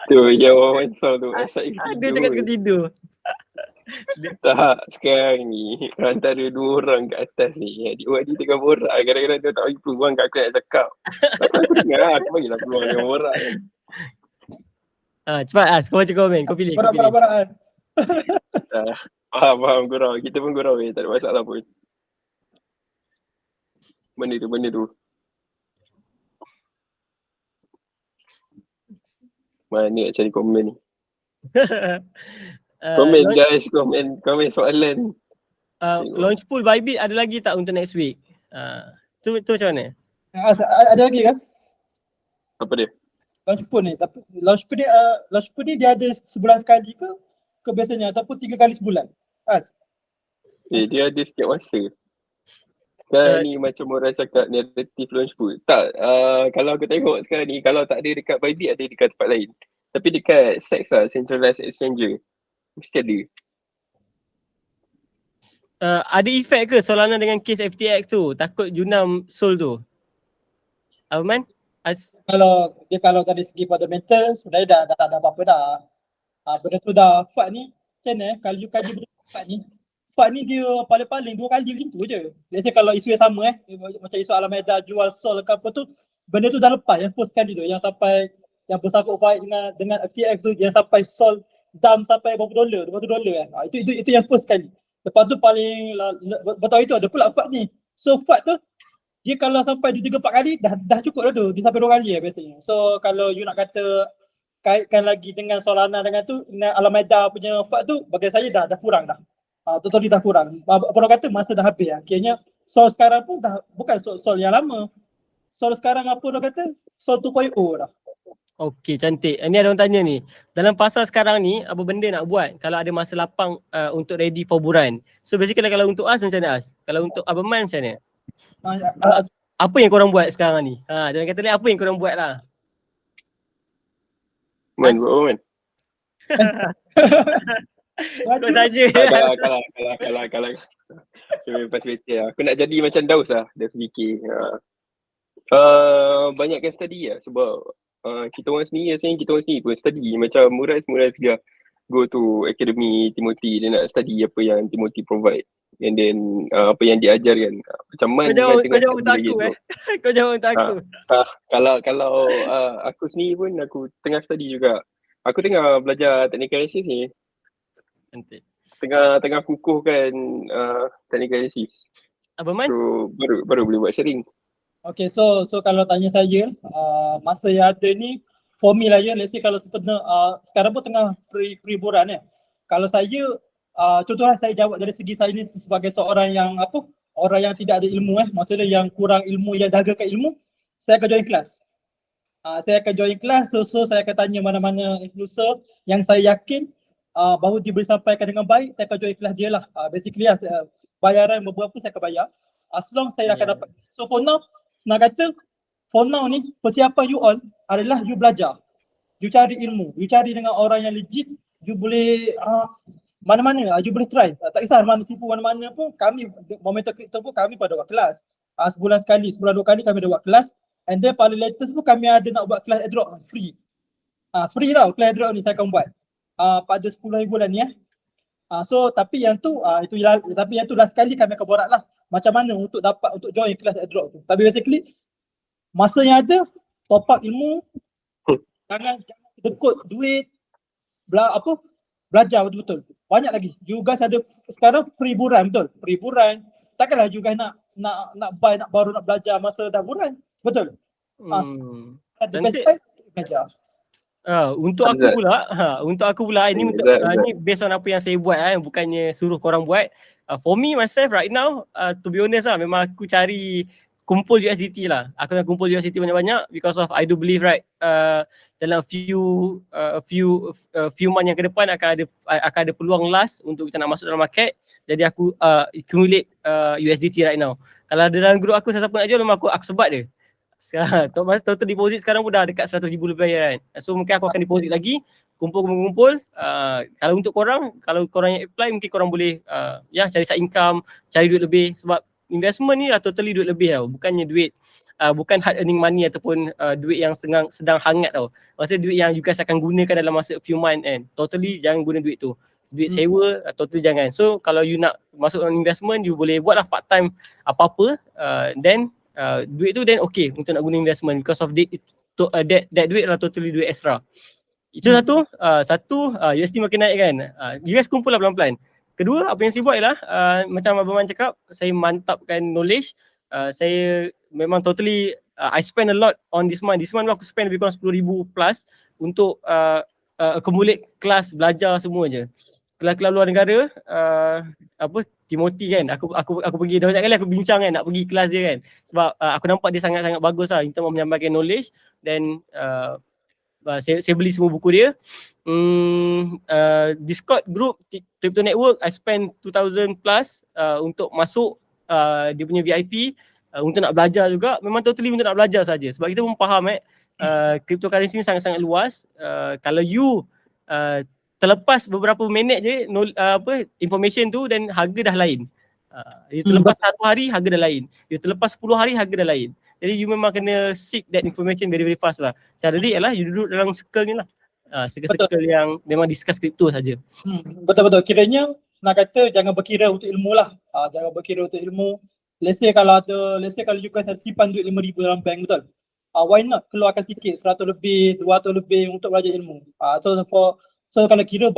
Tu yang orang Mansal tu asal Dia cakap tengah tidur. Tak, sekarang ni antara dua orang kat atas ni adik-adik tengah borak, kadang-kadang dia tak bagi peluang kat aku nak cakap. Pasal aku dengar aku bagilah peluang dengan borak kan. Cepat As, kau baca komen, kau pilih. Borak-borak. Faham gurau, kita pun gurau tak ada masalah pun. Benda tu. Mana nak cari komen ni? Komen guys, komen soalan. Launch pool Bybit ada lagi tak untuk next week? Tu macam mana? Ada lagi kan? Apa dia? Launch pool ni dia ada sebulan sekali ke biasanya ataupun 3 kali sebulan? Dia ada setiap masa. Sekarang ni macam orang cakap narrative launch pool. Tak, kalau aku tengok sekarang ni, kalau tak ada dekat Bybit ada dekat tempat lain. Tapi dekat SEX lah, Centralized Exchange mesti ada. Ada efek ke Solana dengan case FTX tu? Takut Junam Sol tu? Apa Man? Kalau dari segi fundamental sebenarnya dah tak ada apa-apa dah. Benda tu dah FUD ni macam mana kalau you kaji benda FUD ni dia paling-paling 2 kali macam tu je. Let's say kalau isu yang sama macam isu Alameda jual Sol ke apa tu, benda tu dah lepas yang first kali tu yang sampai yang bersangkut fight dengan FTX tu yang sampai Sol dump sampai berapa $20 kan. Itu yang first kali. Lepas tu paling betul itu ada pula FUD ni. So FUD tu dia kalau sampai 2-3-4 kali dah cukup dah tu. Dia sampai 2 kali biasanya. So kalau you nak kata kaitkan lagi dengan Solana dengan tu, dengan Alameda punya FUD tu bagi saya dah kurang dah. Totally dah kurang. Orang kata masa dah habis lah. Akhirnya Sol sekarang pun dah bukan Sol yang lama. Sol sekarang apa orang kata? Sol 2.0 dah. Okey, cantik. Ni ada orang tanya ni. Dalam pasar sekarang ni, apa benda nak buat kalau ada masa lapang untuk ready for buran? So basically kalau untuk As macam mana As? Kalau untuk Abang Man macam mana? Apa yang korang buat sekarang ni? Jangan kata ni apa yang korang buat lah. Man, buat apa Man? Kau saja. Kalau perspektif aku nak jadi macam Daus lah, Daus DK. Banyakkan study lah sebab kita orang sendiri pun study macam Muraz dia go to Academy Timothy, dia nak study apa yang Timothy provide and then apa yang diajarkan macam Man kau jawab untuk aku kau jawab untuk aku. Kalau aku sendiri pun aku tengah study juga. Aku tengah belajar technical analysis ni. Cantik. Tengah kukuhkan technical analysis. Abang Man? So baru boleh buat sharing. Okay, so kalau tanya saya, masa yang ada ni, for me lah ya, let's say kalau sekarang pun tengah pre-buran Kalau saya, contohlah saya jawab dari segi saya ni sebagai seorang yang orang yang tidak ada ilmu maksudnya yang kurang ilmu, yang dahagakan ilmu, saya akan join kelas. So saya akan tanya mana-mana influencer yang saya yakin bahawa dia boleh sampaikan dengan baik, saya akan join kelas dia lah. Basically bayaran beberapa saya akan bayar. As long saya akan dapat. So for now, senang kata, for now ni persiapan you all adalah you belajar. You cari ilmu, you cari dengan orang yang legit you boleh mana-mana, you boleh try. Tak kisah mana sifu mana-mana pun, kami Momentum Crypto pun kami pada buat kelas. Sebulan sekali, sebulan 2 kali kami ada buat kelas. And then paling latest pun kami ada nak buat kelas airdrop free. Free tau kelas airdrop ni saya akan buat. Pada 10 hari bulan ni so tapi yang tu tapi yang tu last kali kami akan borak lah macam mana untuk join kelas airdrop tu. Tapi basically masa yang ada top up ilmu, jangan dekut duit, belajar betul-betul. Banyak lagi. You guys ada sekarang free buran, betul? Free buran. Takkanlah you guys nak buy, baru nak belajar masa dah buran. Betul? The best time belajar. Untuk aku pula ini ni based on apa yang saya buat bukannya suruh korang buat. For me myself right now, to be honest memang aku cari kumpul USDT lah. Aku nak kumpul USDT banyak-banyak because of I do believe dalam few month yang ke depan akan ada peluang last untuk kita nak masuk dalam market. Jadi aku accumulate USDT right now. Kalau dalam group aku siapa nak jual memang aku sebat dia. Sekarang total deposit sekarang pun dah dekat 100,000 lebih kan. So mungkin aku akan deposit lagi, kumpul. Kalau untuk korang, kalau korang yang apply mungkin korang boleh cari side income, cari duit lebih sebab investment ni lah totally duit lebih tau. Bukannya duit bukan hard earning money ataupun duit yang sedang hangat tau. Maksudnya duit yang you guys akan gunakan dalam masa few month kan. Totally jangan guna duit tu. Duit sewa totally jangan. So kalau you nak masuk dalam investment, you boleh buat lah part time apa-apa then duit tu then okay untuk nak guna investment because of that duit lah totally duit extra. Itu satu USD makin naik kan. You guys kumpul lah pelan-pelan. Kedua, apa yang saya buat ialah macam Abang Man cakap, saya mantapkan knowledge. Saya memang totally I spend a lot on this month. This month aku spend lebih kurang 10,000 plus untuk accumulate kelas belajar semua je. Kelas-kelas luar negara Timothy kan, aku pergi dah banyak kali aku bincang kan nak pergi kelas dia kan. Sebab aku nampak dia sangat-sangat bagus lah untuk menyampaikan knowledge dan saya beli semua buku dia. Discord group Crypto Network I spend 2,000 plus untuk masuk dia punya VIP untuk nak belajar juga. Memang totally untuk nak belajar saja sebab kita pun faham cryptocurrency ni sangat-sangat luas. Kalau you terlepas beberapa minit je information tu dan harga dah lain. You terlepas 1 hari harga dah lain. You terlepas 10 hari harga dah lain. Jadi you memang kena seek that information very very fast lah. Cara dia ialah you duduk dalam circle ni lah. Circle yang memang discuss crypto saja. Betul-betul. Kiranya nak kata jangan berkira untuk ilmu lah. Jangan berkira untuk ilmu. Let's say kalau you guys ada simpan duit 5,000 dalam bank, betul? Why not keluarkan sikit 100 lebih, 200 lebih untuk belajar ilmu. So kalau kira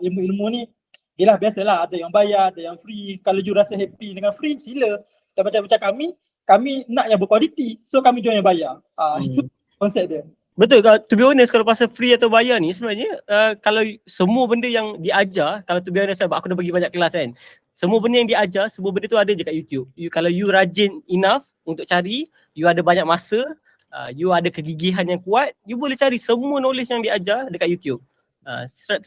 ilmu-ilmu ni yelah biasalah ada yang bayar, ada yang free. Kalau you rasa happy dengan free, sila. Dan macam kami nak yang berkualiti. So kami jual yang bayar. Itu konsep dia. Betul, to be honest kalau pasal free atau bayar ni sebenarnya kalau semua benda yang diajar, kalau to be honest sebab aku dah bagi banyak kelas kan. Semua benda yang diajar, semua benda tu ada je kat YouTube. Kalau you rajin enough untuk cari, you ada banyak masa, you ada kegigihan yang kuat, you boleh cari semua knowledge yang diajar dekat YouTube.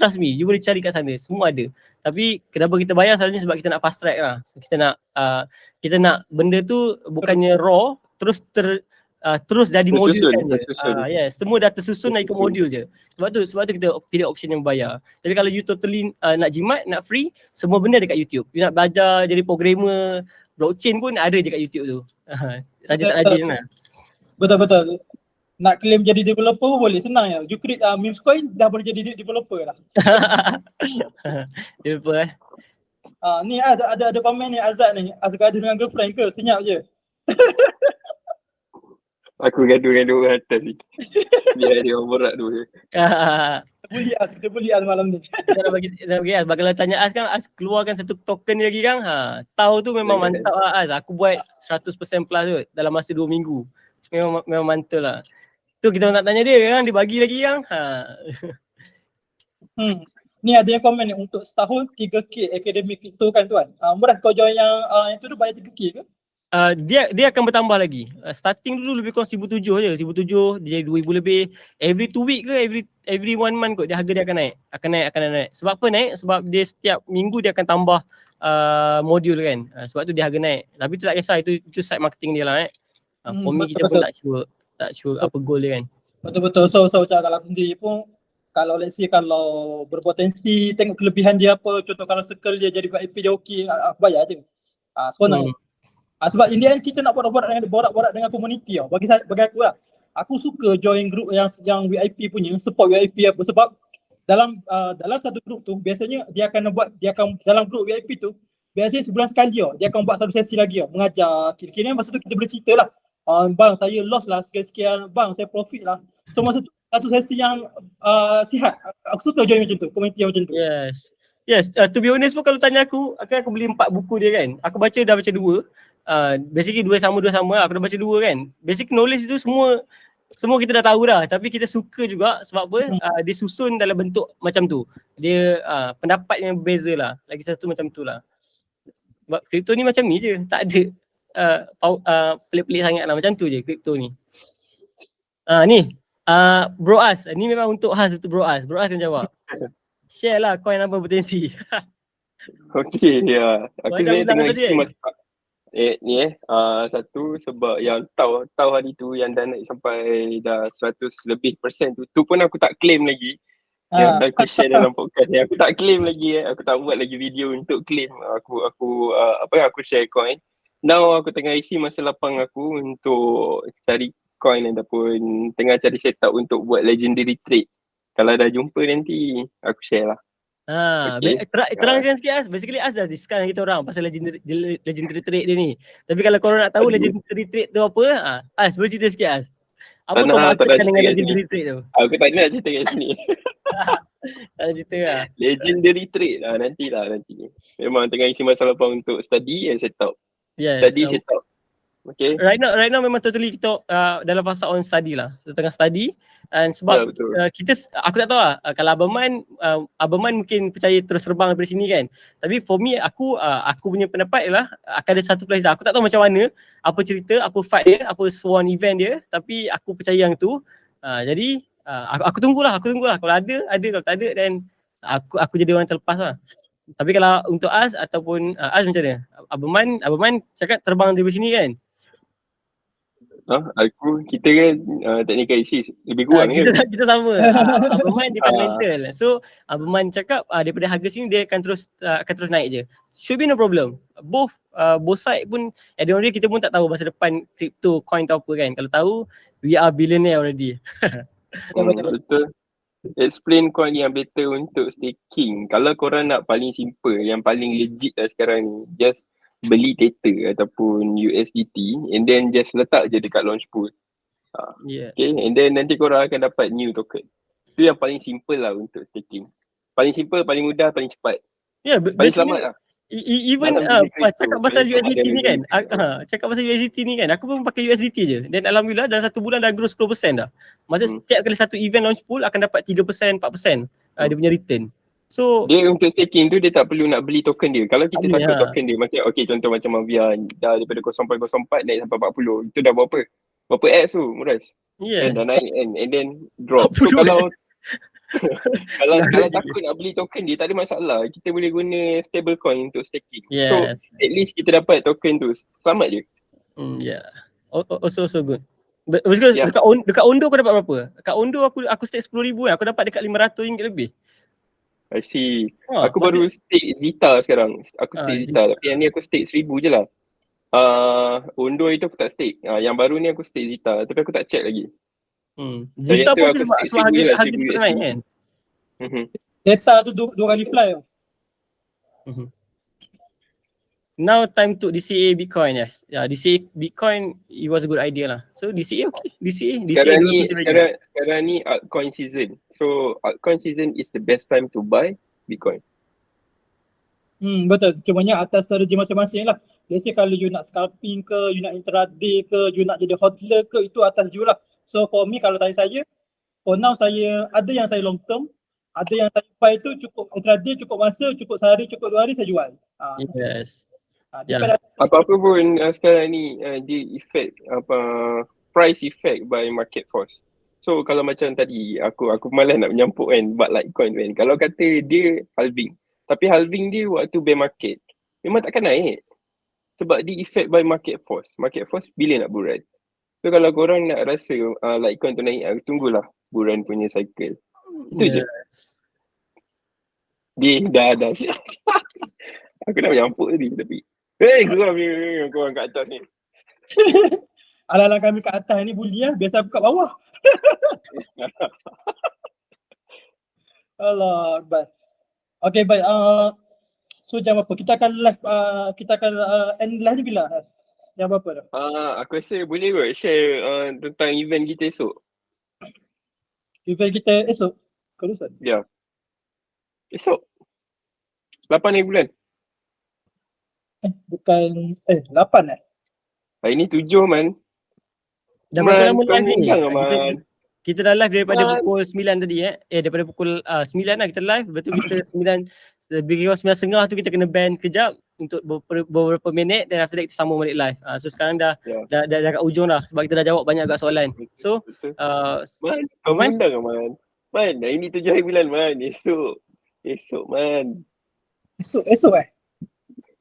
Trust me, you boleh cari kat sana, semua ada. Tapi kenapa kita bayar selalunya sebab kita nak fast track lah. Kita nak benda tu bukannya raw terus jadi modul kan je. Yes, semua dah tersusun nak ikut modul je. Sebab tu kita pilih option yang bayar. Tapi kalau you totally nak jimat, nak free, semua benda ada kat YouTube. You nak belajar jadi programmer, blockchain pun ada je kat YouTube tu. Rajin tak rajin lah. Betul-betul. Nak claim jadi developer pun boleh, senang je. You create memes coin, dah boleh jadi developer lah. Developer ni ada komen ni Azad ni. Azad gaduh dengan girlfriend ke? Senyap je. Aku gaduh dengan orang atas ni. Biar dia orang borak tu je. Kita bully Az malam ni. Kita nak bagi kalau tanya Az kan, Az keluarkan satu token lagi kan. Tahu tu memang mantap lah Az. Aku buat 100% plus tu dalam masa 2 minggu. Memang mantul lah. Tu kita nak tanya dia kan, dia bagi lagi kan. Ni ada yang komen ni, untuk setahun 3K akademik crypto kan tuan. Murah kau join yang tu bayar 3K ke? Dia akan bertambah lagi. Starting dulu lebih kurang 1,700 je. 1,700 dia jadi 2,000 lebih. Every 2 week ke every 1 month kot harga dia akan naik. Akan naik. Sebab apa naik? Sebab dia setiap minggu dia akan tambah modul kan. Sebab tu dia harga naik. Tapi tu tak kisah, itu side marketing dia lah for me kita pun tak sure apa goal dia kan. Betul-betul. So macam kalau aku sendiri pun Kalau let's say kalau berpotensi tengok kelebihan dia apa, contoh kalau circle dia jadi VIP dia okey, aku bayar je. Seronok. Sebab in the end kita nak borak-borak dengan community tau. Bagi aku lah. Aku suka join group yang VIP punya, support VIP apa sebab dalam satu group tu biasanya dia akan dalam group VIP tu biasanya sebulan sekali dia akan buat satu sesi lagi mengajar. Kira-kira masa tu kita boleh cerita lah. Bang saya loss lah sekian-sekian, bang saya profit lah. So masa tu satu sesi yang sihat. Aku suka join macam tu, community macam tu. Yes, to be honest pun kalau tanya aku beli 4 buku dia kan. Aku dah baca 2. Basically dua sama aku dah baca 2 kan. Basic knowledge tu semua kita dah tahu dah, tapi kita suka juga sebab apa? Dia susun dalam bentuk macam tu. Dia pendapat yang berbeza lah. Lagi satu macam tu lah. Sebab kripto ni macam ni je, tak ada pelik-pelik sangat lah, macam tu je kripto ni. Ni Bro As, ni memang untuk khas betul Bro As. Bro As kan jawab. Share lah coin apa potensi. Okay, ya. Aku sebenarnya tengah isi masa satu sebab yang tahu hari tu yang dah naik sampai dah 100% tu pun aku tak claim lagi. Yang aku share dalam podcast ni, aku tak claim lagi. Aku tak buat lagi video untuk claim. Aku share coin. Now aku tengah isi masa lapang aku untuk cari coin ataupun tengah cari setup untuk buat legendary trade. Kalau dah jumpa nanti aku share lah. Terangkan sikit As. Basically As dah discuss kita orang pasal legendary trade dia ni. Tapi kalau korang nak tahu legendary trade tu apa, As boleh cerita sikit As. Apa kau maksudkan dengan legendary trade tu? Aku tak nak cerita kat sini. Tak nak cerita lah. Legendary trade nanti. Memang tengah isi masa lapang untuk study and setup. Study setup. Okay. Right now memang totally kita dalam fasa on study lah. Tengah study. And sebab aku tak tahu lah, kalau Abang Man mungkin percaya terus terbang daripada sini kan. Tapi for me, aku punya pendapat ialah akan ada satu place dah. Aku tak tahu macam mana, apa cerita, apa fight dia, apa sworn event dia. Tapi aku percaya yang tu. Jadi aku tunggulah. Kalau ada, kalau tak ada then aku jadi orang terlepas lah. Tapi kalau untuk As ataupun As macam mana? Abang Man cakap terbang daripada sini kan? Kita kan technical issues lebih kurang kita sama. Abang Man dia fundamental. So Abang Man cakap daripada harga sini dia akan terus naik je. Should be no problem. Both side pun at the end of the day kita pun tak tahu masa depan crypto coin tu apa kan. Kalau tahu we are billionaire already. Betul. Explain coin yang better untuk staking. Kalau korang nak paling simple, yang paling legit lah sekarang ni, just beli Tether ataupun USDT and then just letak je dekat launch pool. Okay, and then nanti korang akan dapat new token. Itu yang paling simple lah untuk staking. Paling simple, paling mudah, paling cepat. Paling selamat lah. Even cakap pasal USDT ni kan, aku pun pakai USDT je. Dan alhamdulillah dalam 1 bulan dah grow 10% dah. Maksud setiap kali satu event launch pool akan dapat 3%, 4% dia punya return. So dia untuk staking tu dia tak perlu nak beli token dia. Kalau kita takut token dia, macam contoh macam Mavia dah daripada 0.04 naik sampai 40, itu dah berapa X tu Muraz? Dah naik and then drop. So kalau takut nak beli token dia, tak ada masalah. Kita boleh guna stable coin untuk staking. So at least kita dapat token tu, selamat je. Also good. Dekat Ondo kau dapat berapa? Dekat Ondo aku stake 10,000 kan, aku dapat dekat RM500 lebih. I see. Aku baru stake Zeta sekarang. Aku stake Zeta, tapi yang ni aku stake 1,000 je lah. Ondo itu aku tak stake. Yang baru ni aku stake Zeta, tapi aku tak check lagi. Zeta pun sebab harga naik kan. Zeta tu 2 kali fly. Now time to DCA Bitcoin. DCA Bitcoin, it was a good idea lah. So DCA okay. Sekarang ni altcoin season. So altcoin season is the best time to buy Bitcoin. Betul. Cumanya atas strategi masing-masing lah. Biasanya kalau you nak scalping ke, you nak intraday ke, you nak jadi hodler ke, itu atas you lah. So for me kalau tanya saya, for now saya ada yang saya long term, ada yang saya buy tu cukup intraday, cukup masa, cukup sehari, cukup 2 hari saya jual. Apa-apa pun sekarang ni dia effect price effect by market force. So kalau macam tadi aku malas nak menyampuk kan buat Litecoin kan. Kalau kata dia halving, tapi halving dia waktu bear market memang takkan naik. Sebab dia effect by market force. Market force bila nak buran. So kalau korang nak rasa Litecoin tu naik, tunggulah buran punya cycle. Itu je. Dia dah siap. Aku nak menyampuk tadi tapi korang kat atas ni. Alang-alang kami kat atas ni bully lah, biasa aku kat bawah. Allah Akbar. Okay, baik. So jam apa? Kita akan live, end live ni bila? Jam berapa dah? Aku rasa boleh kot share tentang event kita esok. Event kita esok? Kerusan? Ya. Esok. 8 hari bulan. Bukan, 8 Hari ni 7 man. Dah berapa lama kau live ni? undang, Man. Kita dah live daripada Man. pukul 9 tadi daripada pukul 9 lah kita live. Lepas tu kita 9 lebih kurang 9.30 tu kita kena ban kejap untuk beberapa minit dan after that kita sambung balik live. So sekarang dah kat ujung dah sebab kita dah jawab banyak agak soalan. So Man, kau undang Man. Man, hari ni 7 hari bulan Man. Esok Man. Esok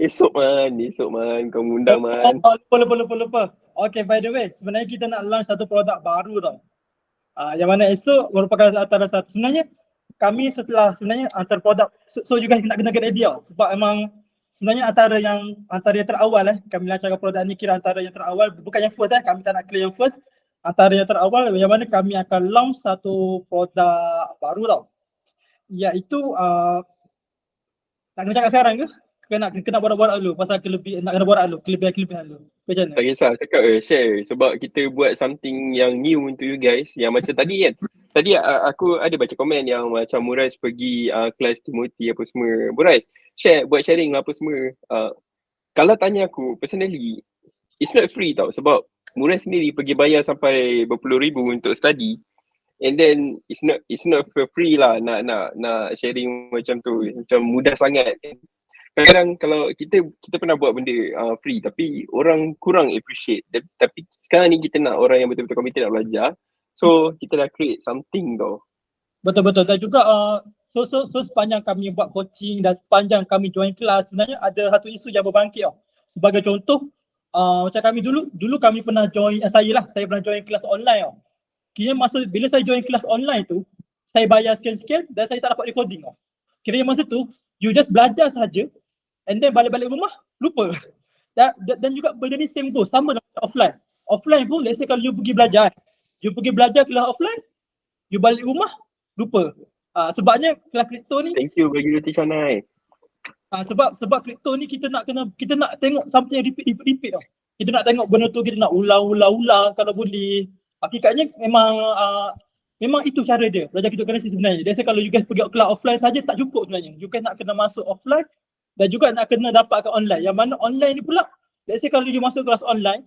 Esok Man, kau undang Man. Lupa. Okay, by the way, sebenarnya kita nak launch satu produk baru tau. Yang mana esok merupakan antara satu. Sebenarnya kami sebenarnya antara produk, so you guys nak kena get idea sebab emang sebenarnya antara yang terawal kami lancarkan produk ni, kira antara yang terawal, bukan yang first kami tak nak clear yang first. Antara yang terawal yang mana kami akan launch satu produk baru tau. Iaitu nak kena cakap sekarang ke? Kena borak-borak dulu pasal nak kena borak dulu, kelebihan dulu. Macam mana? Tak kisah, cakap share sebab kita buat something yang new untuk you guys. Yang macam tadi kan, tadi aku ada baca komen yang macam Murais pergi kelas Timothy apa semua. Murais, buat sharing lah apa semua. Kalau tanya aku personally, it's not free tau sebab Murais sendiri pergi bayar sampai berpuluh ribu untuk study. And then it's not for free lah nak sharing macam tu, macam mudah sangat. Kadang-kadang kalau kita pernah buat benda free tapi orang kurang appreciate. Tapi sekarang ni kita nak orang yang betul-betul committed nak belajar. So kita dah create something tau. Betul. Dan juga so sepanjang kami buat coaching dan sepanjang kami join kelas, sebenarnya ada satu isu yang berbangkit tau. Sebagai contoh, macam kami dulu kami pernah join, saya pernah join kelas online tau. Kira bila saya join kelas online tu, saya bayar sekian-sekian dan saya tak dapat recording tau. Kira masa tu, you just belajar saja and then balik-balik rumah, lupa. Dan juga benda ni same goes, sama dengan offline. Offline pun, let's say kalau you pergi belajar kelas offline, you balik rumah, lupa. Sebabnya kelas kripto ni, thank you bagi roti canai. Sebab kripto ni kita nak tengok something yang repeat tau. Kita nak tengok benda tu, kita nak ulang kalau boleh. Hakikatnya memang itu cara dia belajar cryptocurrency sebenarnya. Jadi kalau you guys pergi kelas offline saja tak cukup sebenarnya. You guys nak kena masuk offline dan juga nak kena dapatkan online. Yang mana online ni pula, let's say kalau you masuk kelas online,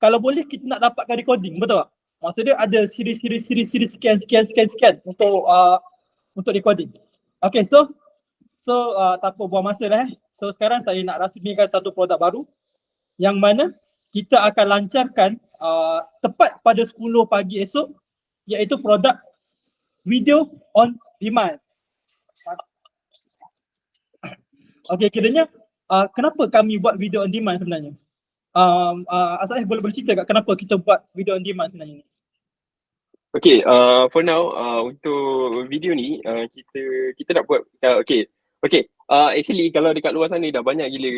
kalau boleh kita nak dapatkan recording, betul tak? Maksudnya ada siri sekian untuk recording. Okay, so tak apa buang masa dah. So sekarang saya nak rasmikan satu produk baru yang mana kita akan lancarkan tepat pada 10 pagi esok, iaitu produk video on demand. Okay, kiranya kenapa kami buat video on demand sebenarnya? Asal boleh cerita tak kenapa kita buat video on demand sebenarnya? Okay, for now untuk video ni kita nak buat actually kalau dekat luar sana dah banyak gila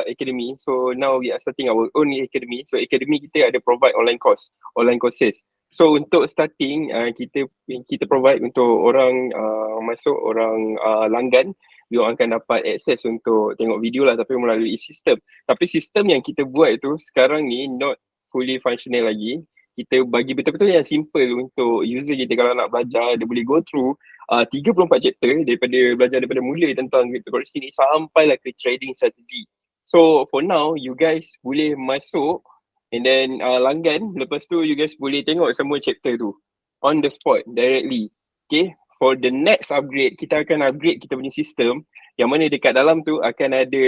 academy. So now we are starting our own academy. So academy kita ada provide online courses. So untuk starting kita provide untuk orang masuk, orang langgan, dia akan dapat akses untuk tengok video lah tapi melalui sistem. Tapi sistem yang kita buat itu sekarang ni not fully functional lagi. Kita bagi betul-betul yang simple untuk user kita kalau nak belajar, dia boleh go through 34 chapter daripada mula tentang cryptocurrency ni sampailah ke trading strategi. So for now you guys boleh masuk and then langgan, lepas tu you guys boleh tengok semua chapter tu on the spot directly. Okay, for the next upgrade kita akan upgrade kita punya sistem yang mana dekat dalam tu akan ada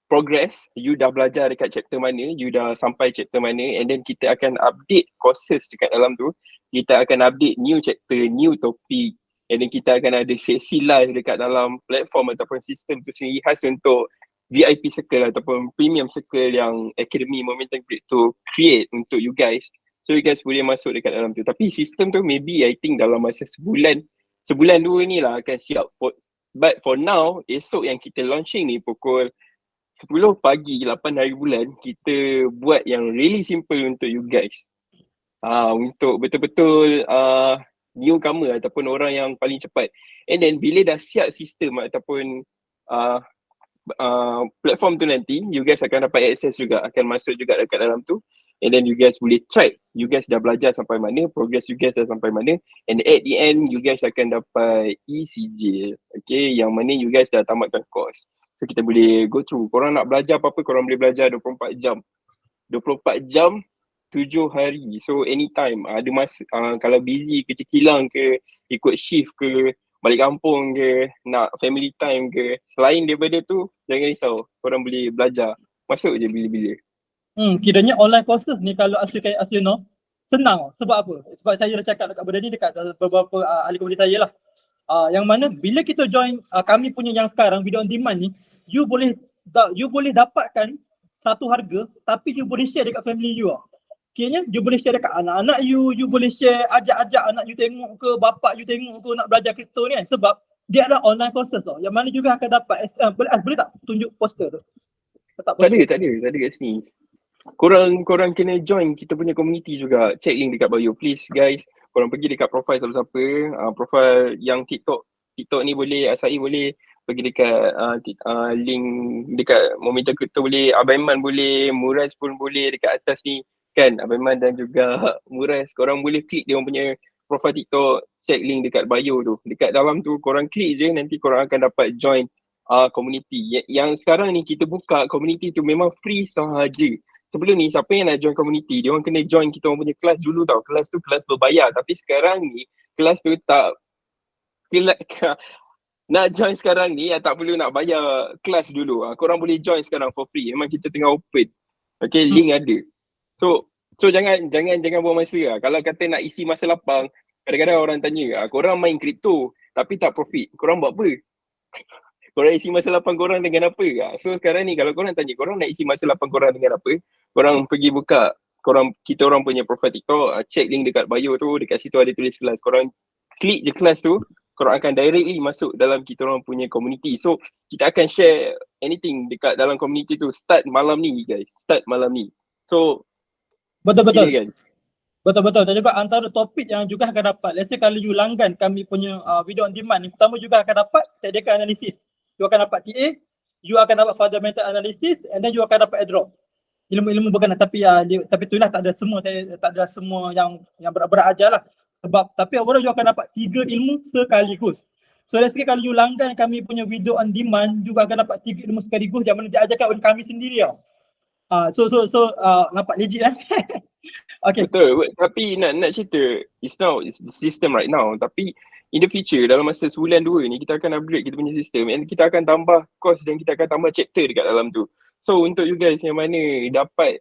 progress, you dah belajar dekat chapter mana, you dah sampai chapter mana, and then kita akan update courses dekat dalam tu. Kita akan update new chapter, new topic, and then kita akan ada sesi live dekat dalam platform ataupun sistem tu sendiri khas untuk VIP circle ataupun premium circle yang Academy Momentum Crypto create untuk you guys. So you guys boleh masuk dekat dalam tu. Tapi sistem tu maybe I think dalam masa sebulan dua ni lah akan siap. But for now, esok yang kita launching ni pukul 10 pagi 8 hari bulan, kita buat yang really simple untuk you guys. Untuk betul-betul newcomer ataupun orang yang paling cepat. And then bila dah siap sistem ataupun platform tu nanti, you guys akan dapat access juga, akan masuk juga dekat dalam tu. And then you guys boleh track, you guys dah belajar sampai mana, progress you guys dah sampai mana. And at the end, you guys akan dapat ECJ. Okay, yang mana you guys dah tamatkan course. So kita boleh go through. Korang nak belajar apa-apa, korang boleh belajar 24 jam. 24 jam, 7 hari. So anytime, ada masa, kalau busy, kerja kilang ke, ikut shift ke, balik kampung ke, nak family time ke, selain daripada tu, jangan risau. Korang boleh belajar. Masuk je bila-bila. Kiranya online courses ni kalau as you know, senang. Sebab apa? Sebab saya dah cakap dekat benda ni dekat beberapa ahli komedi saya lah. Yang mana bila kita join kami punya yang sekarang video on demand ni, you boleh dapatkan satu harga tapi you boleh share dekat family you. Kiranya you boleh share dekat anak-anak you boleh share, ajak anak you tengok ke, bapak you tengok ke nak belajar kripto ni kan. Sebab dia adalah online courses tau. Yang mana juga akan dapat boleh tak tunjuk poster tu? Tak ada kat sini. Korang kena join kita punya community juga. Check link dekat bio please guys. Korang pergi dekat profile siapa-siapa, profile yang TikTok ni boleh, Asai boleh, pergi dekat link dekat Momentum Crypto boleh, Abaiman boleh, Muraz pun boleh dekat atas ni kan, Abaiman dan juga Muraz. Korang boleh klik dia orang punya profile TikTok, check link dekat bio tu. Dekat dalam tu korang klik je, nanti korang akan dapat join community. Yang sekarang ni kita buka community tu memang free sahaja. Sebelum ni siapa yang nak join community, dia orang kena join kita orang punya kelas dulu tau. Kelas tu kelas berbayar, tapi sekarang ni kelas tu tak nak join sekarang ni tak perlu nak bayar kelas dulu. Korang boleh join sekarang for free. Memang kita tengah open. Okay, link ada. So jangan buang masa lah. Kalau kata nak isi masa lapang, kadang-kadang orang tanya, korang main kripto tapi tak profit. Korang buat apa? Korang isi masa lapang korang dengan apa? So sekarang ni kalau korang tanya, korang nak isi masa lapang korang dengan apa? Korang pergi buka kita orang punya profile TikTok, check link dekat bio tu, dekat situ ada tulis kelas. Korang klik je kelas tu, korang akan directly masuk dalam kita orang punya community. So kita akan share anything dekat dalam community tu start malam ni guys. Start malam ni. So betul-betul. Kan? Betul-betul. Dan juga antara topik yang juga akan dapat, let's say kalau you langgan kami punya video on demand ni, pertama juga akan dapat technical analysis. You akan dapat TA, you akan dapat fundamental analysis, and then you akan dapat airdrop. Ilmu-ilmu berkenaan, tapi itulah tak ada semua yang berat-berat ajar lah. Sebab tapi overall you akan dapat 3 ilmu sekaligus. So let's say kalau you langgan kami punya video on demand, juga akan dapat 3 ilmu sekaligus yang mana diajarkan oleh kami sendiri tau. So nampak legit Okay. Betul, tapi nak cerita, it's the system right now, tapi in the future dalam masa sebulan 2 ni kita akan upgrade kita punya sistem and kita akan tambah course dan kita akan tambah chapter dekat dalam tu. So untuk you guys yang mana dapat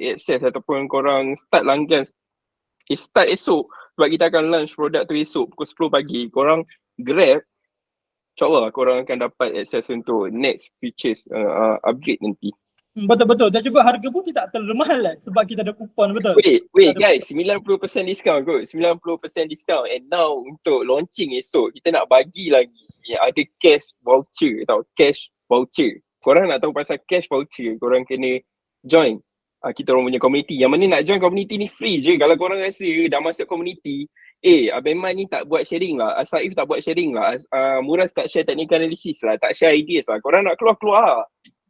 access ataupun korang start langgan start esok, sebab kita akan launch produk tu esok pukul 10 pagi, korang grab, insyaAllah korang akan dapat access untuk next features upgrade nanti. Betul-betul. Dan juga harga pun tidak terlalu mahal lah sebab kita ada kupon, betul? Wait guys, 90% discount kot. 90% discount and now untuk launching esok kita nak bagi lagi ada cash voucher tau, cash voucher. Korang nak tahu pasal cash voucher, korang kena join kita orang punya community. Yang mana nak join community ni free je. Kalau korang rasa dah masuk community, Abaiman ni tak buat sharing lah, Saif tak buat sharing lah, Muraz tak share technical analysis lah, tak share ideas lah, korang nak keluar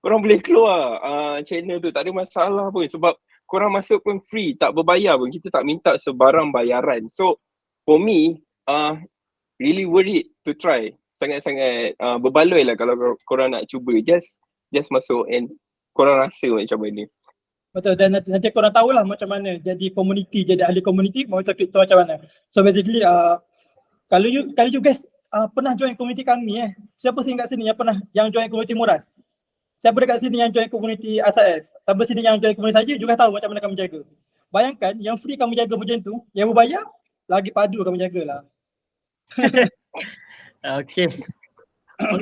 korang boleh keluar channel tu, tak ada masalah pun sebab korang masuk pun free, tak berbayar pun, kita tak minta sebarang bayaran. So for me, really worth it to try. Sangat-sangat berbaloi lah kalau korang nak cuba, just masuk and korang rasa macam mana. Betul, dan nanti korang tahulah macam mana jadi community, jadi ahli community, macam kripto macam mana. So basically kalau you guys pernah join community kami siapa sih kat sini yang join community Muraz? Siapa dekat sini yang join community ASAF? Siapa sini yang join community saja juga tahu macam mana kami jaga. Bayangkan yang free kami jaga macam tu, yang berbayar lagi padu kami jagalah. Okay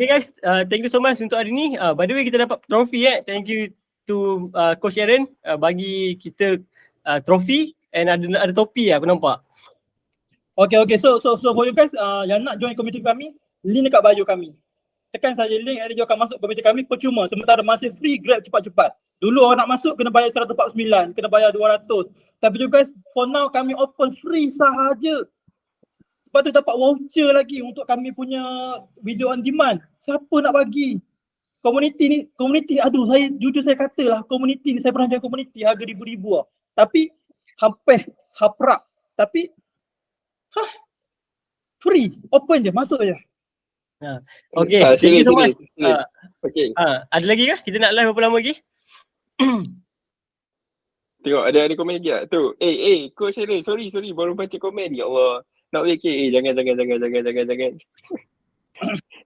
guys, thank you so much untuk hari ni. By the way kita dapat trofi Thank you to Coach Aaron bagi kita trofi and ada topi aku nampak. Okay. So for you guys yang nak join community kami, link dekat bio kami. Tekan saja link, and you akan masuk community kami percuma. Sementara masih free, grab cepat-cepat. Dulu orang nak masuk kena bayar 149, kena bayar 200. Tapi you guys, for now kami open free sahaja. Lepas tu dapat voucher lagi untuk kami punya video on demand. Siapa nak bagi? Community, aduh saya jujur saya katalah, community ni saya pernah join community harga ribu-ribu lah. Tapi hampir haprak. Tapi free, open je, masuk je. Okay, thank you so much. Okay. Ada lagi kah? Kita nak live berapa lama lagi? Tengok ada komen lagi tak? Tu. Coach Cheryl, sorry baru baca komen. Ya Allah. Nak boleh jangan.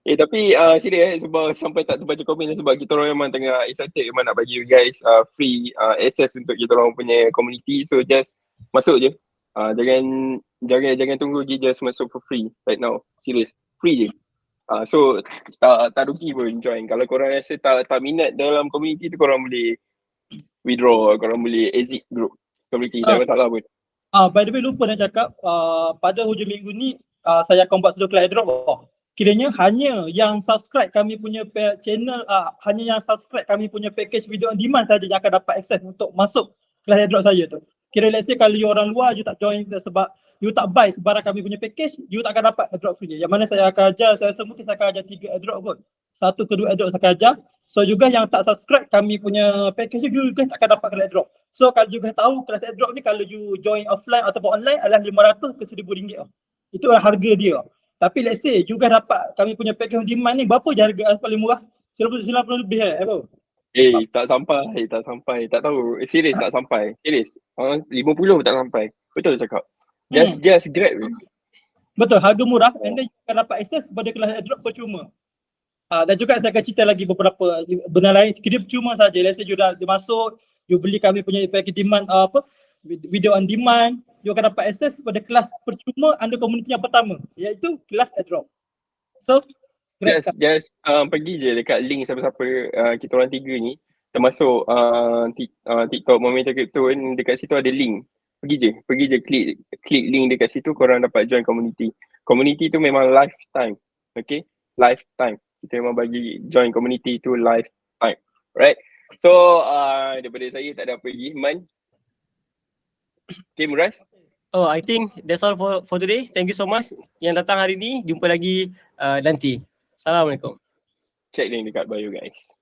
Tapi serius sebab sampai tak terbaca komen sebab kita orang memang tengah excited memang nak bagi you guys free access untuk kita orang punya community. So just masuk je. Jangan tunggu je, just masuk for free right now. Serius, free je. So tak rugi pun join. Kalau korang rasa tak minat dalam community tu, korang boleh withdraw, korang boleh exit group community, tak masalah pun. By the way lupa nak cakap, pada hujung minggu ni saya akan buat satu class airdrop. Kiranya hanya yang subscribe kami punya channel, hanya yang subscribe kami punya package video on demand saja yang akan dapat akses untuk masuk class airdrop saya tu. Kira let's say kalau you orang luar, you tak join sebab you tak buy sebarang kami punya package, you tak akan dapat airdrop free. Yang mana saya akan ajar, saya rasa mungkin saya akan ajar 3 airdrop kot. 1 ke 2 airdrop saya akan ajar. So you guys yang tak subscribe kami punya package, you guys tak akan dapat kelas airdrop. So kalau you guys tahu kelas airdrop ni kalau you join offline ataupun online adalah 500 ke 1000 ringgit. Itu adalah harga dia. Tapi let's say you guys dapat kami punya package on demand ni, berapa je harga paling murah? 90 lebih bro. Tak sampai. Tak tahu. Serius tak sampai. Serius. 50 tak sampai. Betul cakap. Just grab. Betul, harga murah and then you akan dapat akses kepada kelas airdrop percuma. Dan juga saya akan cerita lagi beberapa benda lain. Kira percuma saja. Let's say you dah masuk, you beli kami punya package demand video on demand, you akan dapat akses kepada kelas percuma under community yang pertama, iaitu kelas airdrop. So Just pergi je dekat link siapa-siapa kita orang 3 ni, termasuk TikTok Momentum Crypto ni, dekat situ ada link. Pergi je klik link dekat situ, korang dapat join community. Community tu memang lifetime. Okay? Lifetime. Kita memang bagi join community tu lifetime. Right? So daripada saya tak ada apa lagi. Man. Okay, Muraz? I think that's all for today. Thank you so much yang datang hari ni. Jumpa lagi nanti. Assalamualaikum. Check link dekat bio guys.